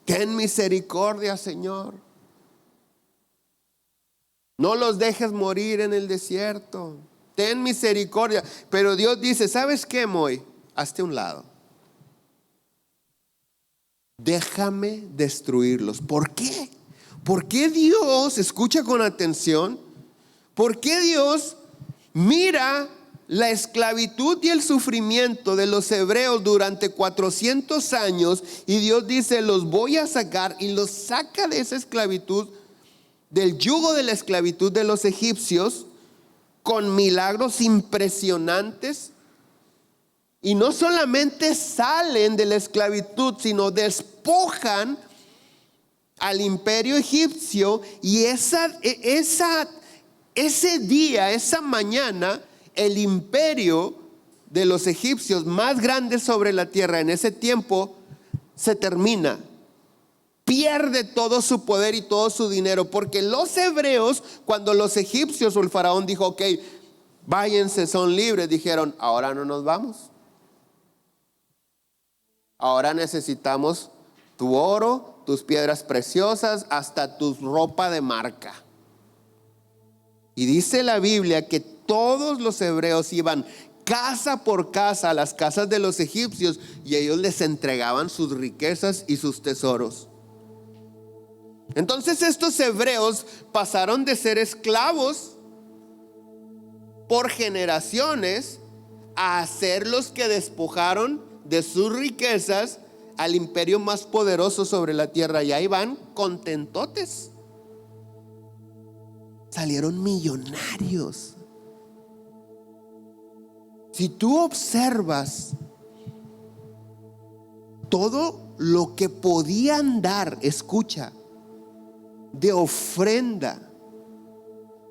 Ten misericordia, Señor. No los dejes morir en el desierto. Ten misericordia. Pero Dios dice, ¿sabes qué, Moy? Hazte a un lado. Déjame destruirlos. ¿Por qué? ¿Por qué Dios, escucha con atención, por qué Dios mira la esclavitud y el sufrimiento de los hebreos durante 400 años y Dios dice, los voy a sacar, y los saca de esa esclavitud, del yugo de la esclavitud de los egipcios, con milagros impresionantes? Y no solamente salen de la esclavitud, sino despojan al imperio egipcio. Y ese día, esa mañana, el imperio de los egipcios más grande sobre la tierra en ese tiempo se termina. pierde todo su poder y todo su dinero, porque los hebreos, cuando los egipcios o el faraón dijo, ok, váyanse, son libres, dijeron, ahora no nos vamos. Ahora necesitamos tu oro, tus piedras preciosas, hasta tu ropa de marca. Y dice la Biblia que todos los hebreos iban casa por casa a las casas de los egipcios y ellos les entregaban sus riquezas y sus tesoros. Entonces estos hebreos pasaron de ser esclavos por generaciones a ser los que despojaron de sus riquezas al imperio más poderoso sobre la tierra. Y ahí van contentotes. Salieron millonarios. Si tú observas todo lo que podían dar, escucha, de ofrenda.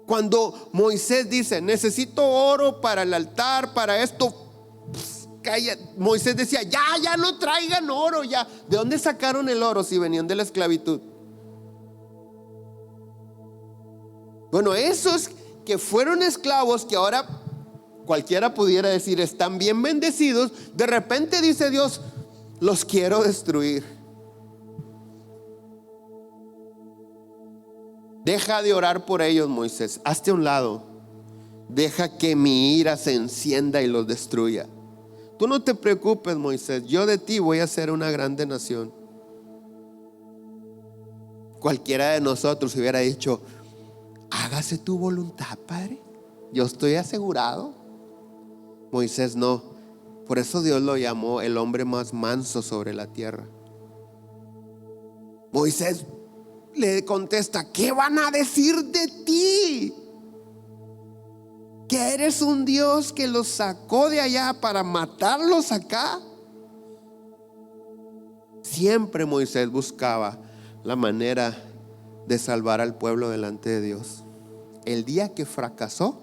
Cuando Moisés dice, necesito oro para el altar, para esto, Moisés decía, ya no traigan oro, ya. ¿De dónde sacaron el oro si venían de la esclavitud? Bueno, esos que fueron esclavos, que ahora cualquiera pudiera decir están bien bendecidos, de repente dice Dios, los quiero destruir. Deja de orar por ellos, Moisés, hazte a un lado. Deja que mi ira se encienda y los destruya. Tú no te preocupes, Moisés, yo de ti voy a ser una grande nación. Cualquiera de nosotros hubiera dicho, hágase tu voluntad, Padre, yo estoy asegurado. Moisés no. Por eso Dios lo llamó el hombre más manso sobre la tierra. Moisés le contesta, ¿qué van a decir de ti? ¿Que eres un Dios que los sacó de allá para matarlos acá? Siempre Moisés buscaba la manera de salvar al pueblo delante de Dios. El día que fracasó,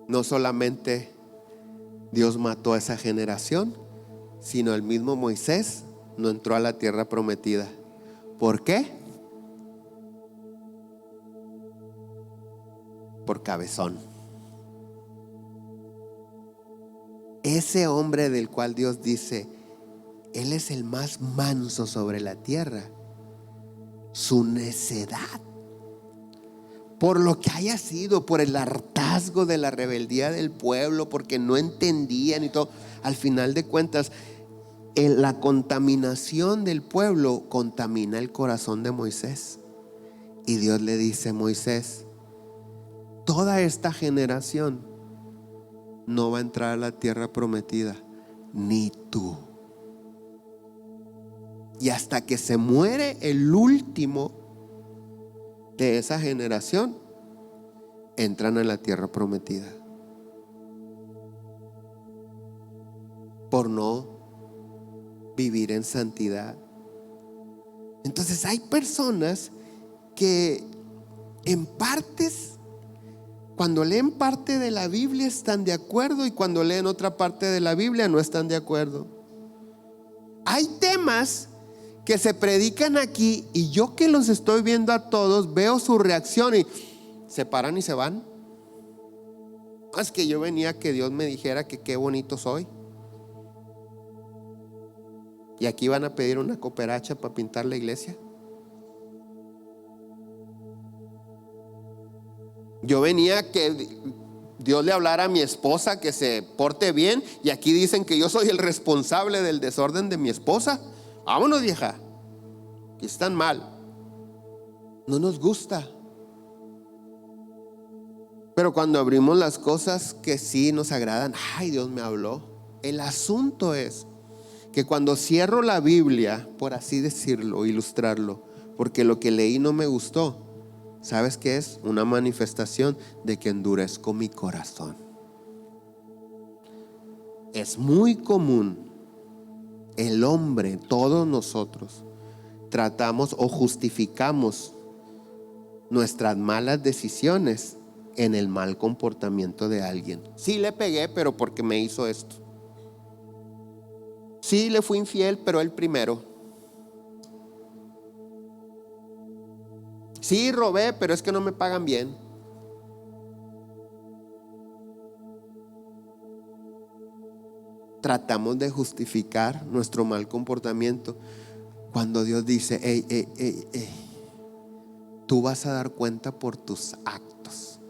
no solamente Dios mató a esa generación, sino el mismo Moisés no entró a la tierra prometida. ¿Por qué? Por cabezón. Ese hombre del cual Dios dice, él es el más manso sobre la tierra, su necedad, por lo que haya sido, por el hartazgo de la rebeldía del pueblo, porque no entendían y todo, al final de cuentas, la contaminación del pueblo contamina el corazón de Moisés. Y Dios le dice, Moisés, toda esta generación no va a entrar a la tierra prometida, ni tú. Y hasta que se muere el último de esa generación, entran a la tierra prometida. Por no vivir en santidad. Entonces hay personas que en partes, cuando leen parte de la Biblia están de acuerdo, y cuando leen otra parte de la Biblia no están de acuerdo. Hay temas que se predican aquí y yo que los estoy viendo a todos veo su reacción y se paran y se van. Es que yo venía a que Dios me dijera que qué bonito soy, y aquí van a pedir una cooperacha para pintar la iglesia. Yo venía a que Dios le hablara a mi esposa que se porte bien, y aquí dicen que yo soy el responsable del desorden de mi esposa. Vámonos, vieja, que están mal. No nos gusta. Pero cuando abrimos las cosas que sí nos agradan, ay, Dios me habló. El asunto es que cuando cierro la Biblia, por así decirlo, ilustrarlo, porque lo que leí no me gustó, ¿sabes qué es? Una manifestación de que endurezco mi corazón. Es muy común, el hombre, todos nosotros, tratamos o justificamos nuestras malas decisiones en el mal comportamiento de alguien. Sí le pegué, pero porque me hizo esto. Sí le fui infiel, pero él primero. Sí, robé, pero es que no me pagan bien. Tratamos de justificar nuestro mal comportamiento cuando Dios dice: hey, tú vas a dar cuenta por tus actos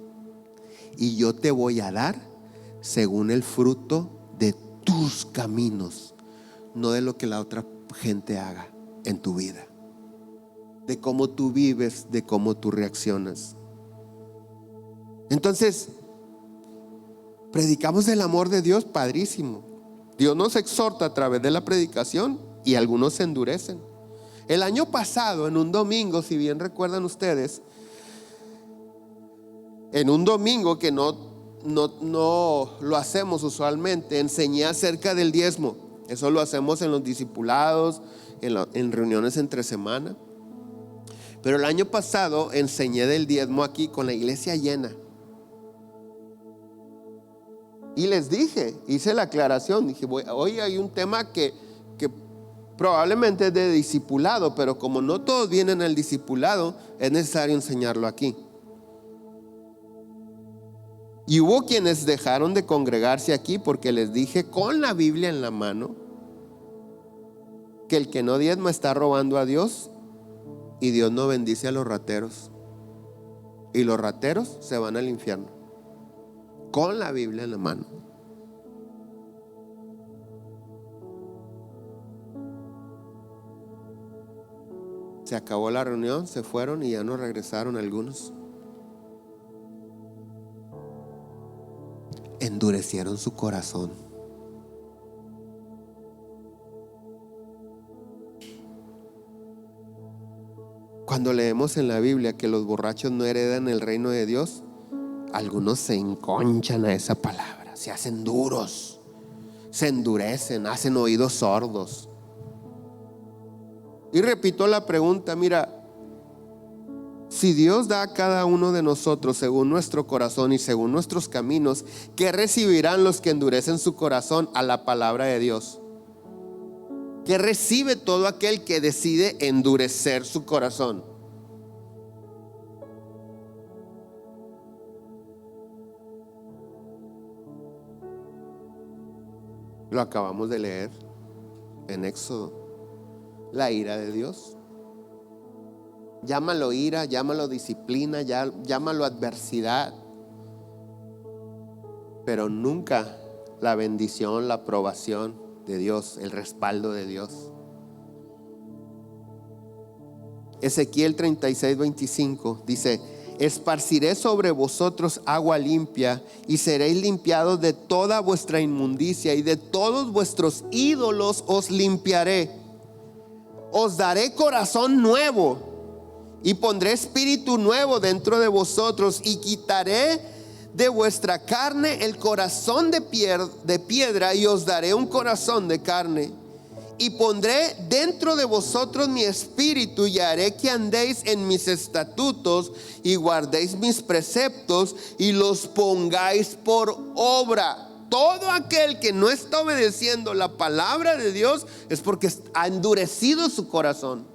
y yo te voy a dar según el fruto de tus caminos, no de lo que la otra gente haga en tu vida, de cómo tú vives, de cómo tú reaccionas. Entonces, predicamos el amor de Dios, padrísimo. Dios nos exhorta a través de la predicación y algunos se endurecen. El año pasado, en un domingo, si bien recuerdan ustedes, en un domingo que no lo hacemos usualmente, enseñé acerca del diezmo. Eso lo hacemos en los discipulados, en reuniones entre semana. Pero el año pasado enseñé del diezmo aquí con la iglesia llena. Y les dije, hice la aclaración, dije: hoy hay un tema que probablemente es de discipulado, pero como no todos vienen al discipulado, es necesario enseñarlo aquí. Y hubo quienes dejaron de congregarse aquí porque les dije con la Biblia en la mano que el que no diezma está robando a Dios, y Dios no bendice a los rateros, y los rateros se van al infierno. Con la Biblia en la mano. Se acabó la reunión, se fueron y ya no regresaron algunos. Endurecieron su corazón. Cuando leemos en la Biblia que los borrachos no heredan el reino de Dios, algunos se enconchan a esa palabra, se hacen duros, se endurecen, hacen oídos sordos. Y repito la pregunta: mira, si Dios da a cada uno de nosotros según nuestro corazón y según nuestros caminos, ¿qué recibirán los que endurecen su corazón a la palabra de Dios? ¿Qué recibe todo aquel que decide endurecer su corazón? Lo acabamos de leer en Éxodo. La ira de Dios. Llámalo ira, llámalo disciplina, llámalo adversidad, pero nunca la bendición, la aprobación de Dios, el respaldo de Dios. Ezequiel 36:25 dice: esparciré sobre vosotros agua limpia, y seréis limpiados de toda vuestra inmundicia, y de todos vuestros ídolos os limpiaré. Os daré corazón nuevo, y pondré espíritu nuevo dentro de vosotros, y quitaré de vuestra carne el corazón de piedra, y os daré un corazón de carne. Y pondré dentro de vosotros mi espíritu, y haré que andéis en mis estatutos, y guardéis mis preceptos, y los pongáis por obra. Todo aquel que no está obedeciendo la palabra de Dios es porque ha endurecido su corazón.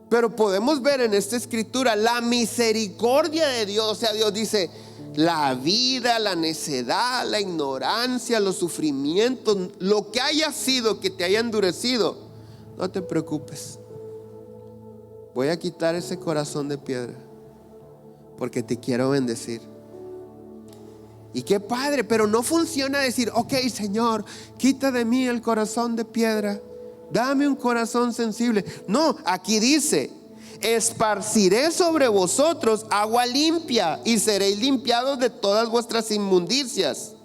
Pero podemos ver en esta escritura la misericordia de Dios. O sea, Dios dice: la vida, la necedad, la ignorancia, los sufrimientos, lo que haya sido que te haya endurecido, no te preocupes. Voy a quitar ese corazón de piedra porque te quiero bendecir. Y qué padre, pero no funciona decir: ok, Señor, quita de mí el corazón de piedra, dame un corazón sensible. No, aquí dice: esparciré sobre vosotros agua limpia, y seréis limpiados de todas vuestras inmundicias.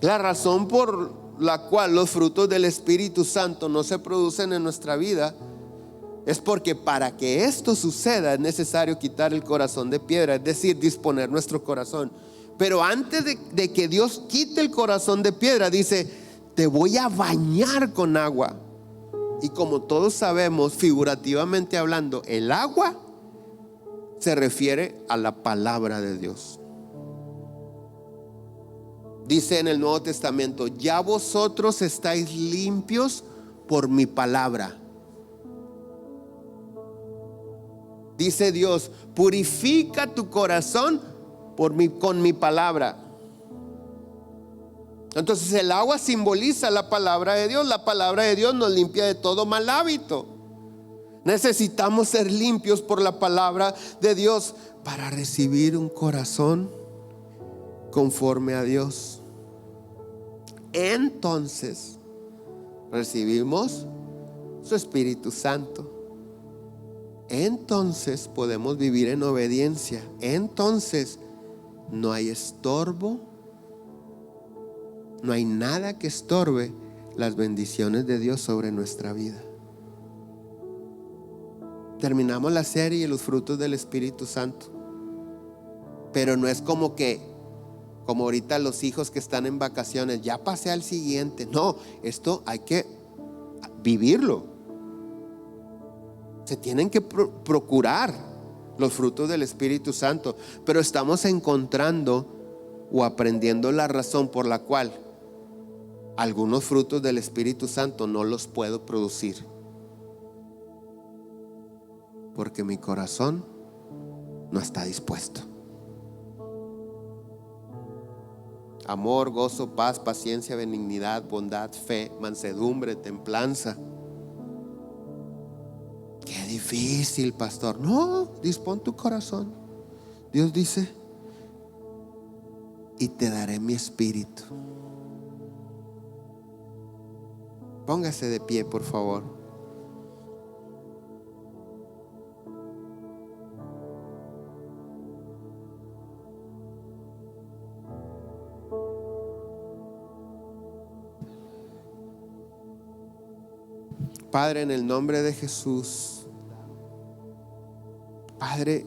La razón por la cual los frutos del Espíritu Santo no se producen en nuestra vida es porque para que esto suceda es necesario quitar el corazón de piedra, es decir, disponer nuestro corazón. Pero antes de que Dios quite el corazón de piedra, dice: te voy a bañar con agua. Y como todos sabemos, figurativamente hablando, el agua se refiere a la palabra de Dios. Dice en el Nuevo Testamento: ya vosotros estáis limpios por mi palabra. Dice Dios: purifica tu corazón con mi palabra. Entonces el agua simboliza la palabra de Dios. La palabra de Dios nos limpia de todo mal hábito. Necesitamos ser limpios por la palabra de Dios para recibir un corazón conforme a Dios. Entonces recibimos su Espíritu Santo. Entonces podemos vivir en obediencia. Entonces no hay estorbo, no hay nada que estorbe las bendiciones de Dios sobre nuestra vida. Terminamos la serie de los frutos del Espíritu Santo, pero no es como ahorita los hijos que están en vacaciones: ya pasé al siguiente. No, esto hay que vivirlo. Se tienen que procurar los frutos del Espíritu Santo, pero estamos encontrando o aprendiendo la razón por la cual algunos frutos del Espíritu Santo no los puedo producir, porque mi corazón no está dispuesto. Amor, gozo, paz, paciencia, benignidad, bondad, fe, mansedumbre, templanza. Qué difícil, pastor. No, dispón tu corazón. Dios dice: y te daré mi espíritu. Póngase de pie, por favor. Padre, en el nombre de Jesús, Padre,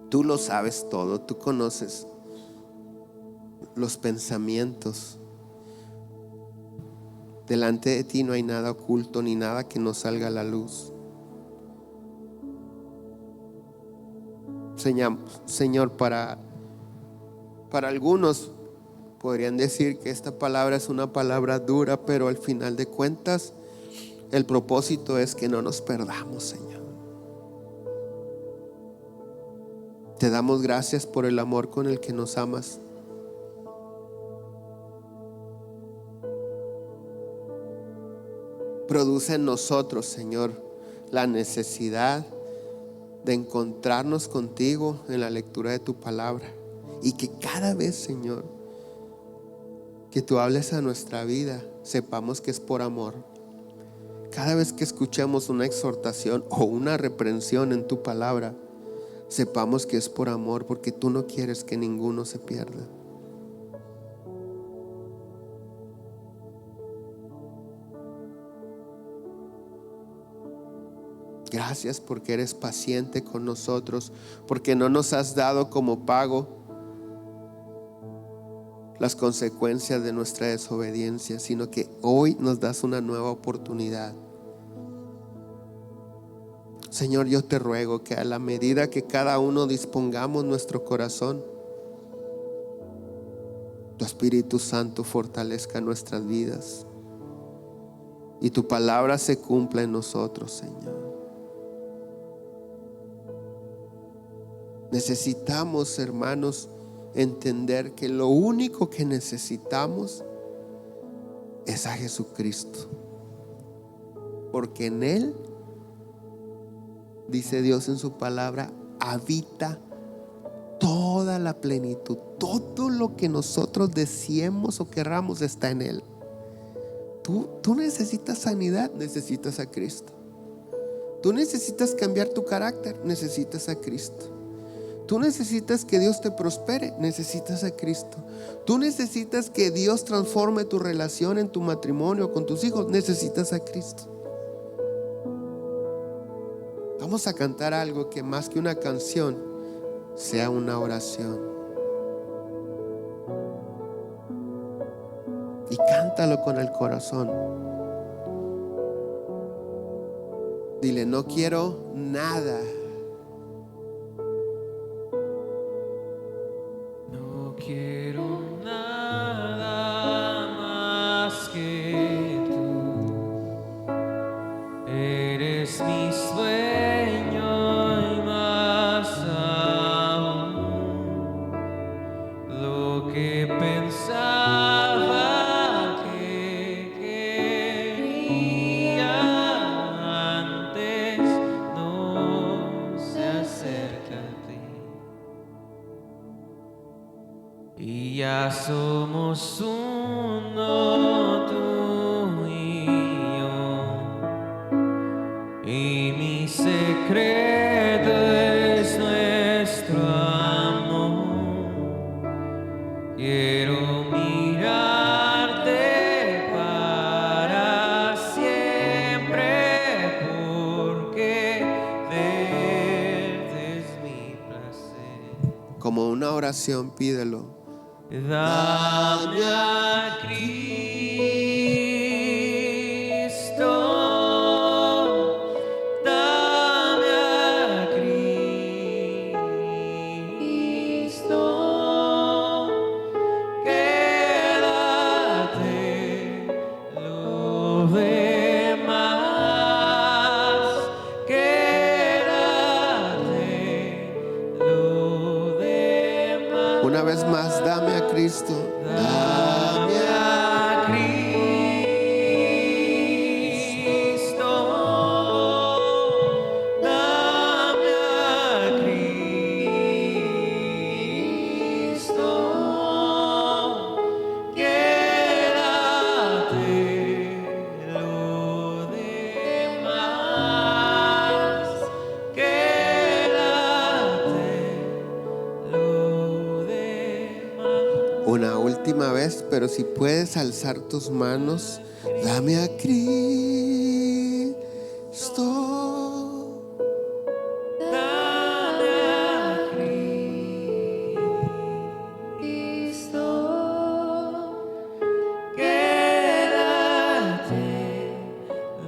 tú lo sabes todo. Tú conoces los pensamientos. Delante de ti no hay nada oculto ni nada que no salga a la luz. Señor, para algunos podrían decir que esta palabra es una palabra dura, pero al final de cuentas el propósito es que no nos perdamos, Señor. Te damos gracias por el amor con el que nos amas. Produce en nosotros, Señor, la necesidad de encontrarnos contigo en la lectura de tu palabra, y que cada vez, Señor, que tú hables a nuestra vida, sepamos que es por amor. Cada vez que escuchemos una exhortación o una reprensión en tu palabra, sepamos que es por amor, porque tú no quieres que ninguno se pierda. Gracias porque eres paciente con nosotros, porque no nos has dado como pago las consecuencias de nuestra desobediencia, sino que hoy nos das una nueva oportunidad. Señor, yo te ruego que a la medida que cada uno dispongamos nuestro corazón, tu Espíritu Santo fortalezca nuestras vidas y tu palabra se cumpla en nosotros, Señor. Necesitamos, hermanos, entender que lo único que necesitamos es a Jesucristo, porque en Él, dice Dios en su palabra, habita toda la plenitud. Todo lo que nosotros deseemos o querramos está en Él. Tú necesitas sanidad, necesitas a Cristo. Tú necesitas cambiar tu carácter, necesitas a Cristo. Tú necesitas que Dios te prospere, necesitas a Cristo. Tú necesitas que Dios transforme tu relación en tu matrimonio con tus hijos, necesitas a Cristo. Vamos a cantar algo que más que una canción sea una oración. Y cántalo con el corazón. Dile: no quiero nada. No quiero nada cerca de ti. Y ya somos uno, tú y yo. Y mi secreto es nuestro amor. Quiero mirarte para siempre, porque verte es mi placer. Como una oración, pídelo. Dame a Cristo, dame a Cristo, quédate lo demás, quédate lo demás. Una vez más, dame a Cristo. Dame a Cristo, dame a Cristo, quédate lo demás, quédate lo demás. Una última vez, pero si puedes alzar tus manos, dame a Cristo. Dame a Cristo, quédate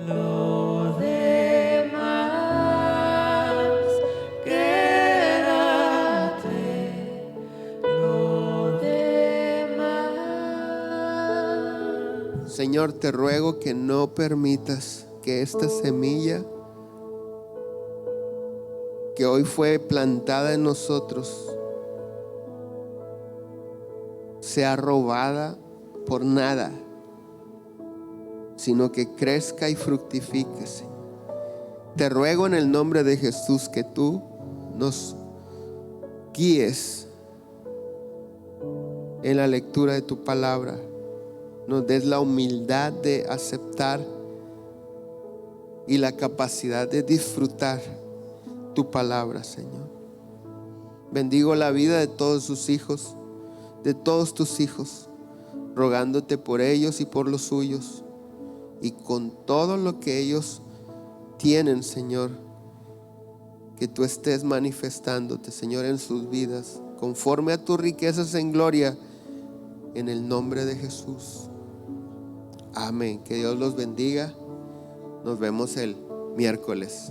lo demás, quédate lo demás. Señor, te ruego que no permitas que esta semilla que hoy fue plantada en nosotros sea robada por nada, sino que crezca y fructifique. Te ruego en el nombre de Jesús que tú nos guíes en la lectura de tu palabra, nos des la humildad de aceptar y la capacidad de disfrutar tu palabra, Señor. Bendigo la vida de todos sus hijos, de todos tus hijos, rogándote por ellos y por los suyos, y con todo lo que ellos tienen, Señor, que tú estés manifestándote, Señor, en sus vidas, conforme a tus riquezas en gloria, en el nombre de Jesús. Amén. Que Dios los bendiga. Nos vemos el miércoles.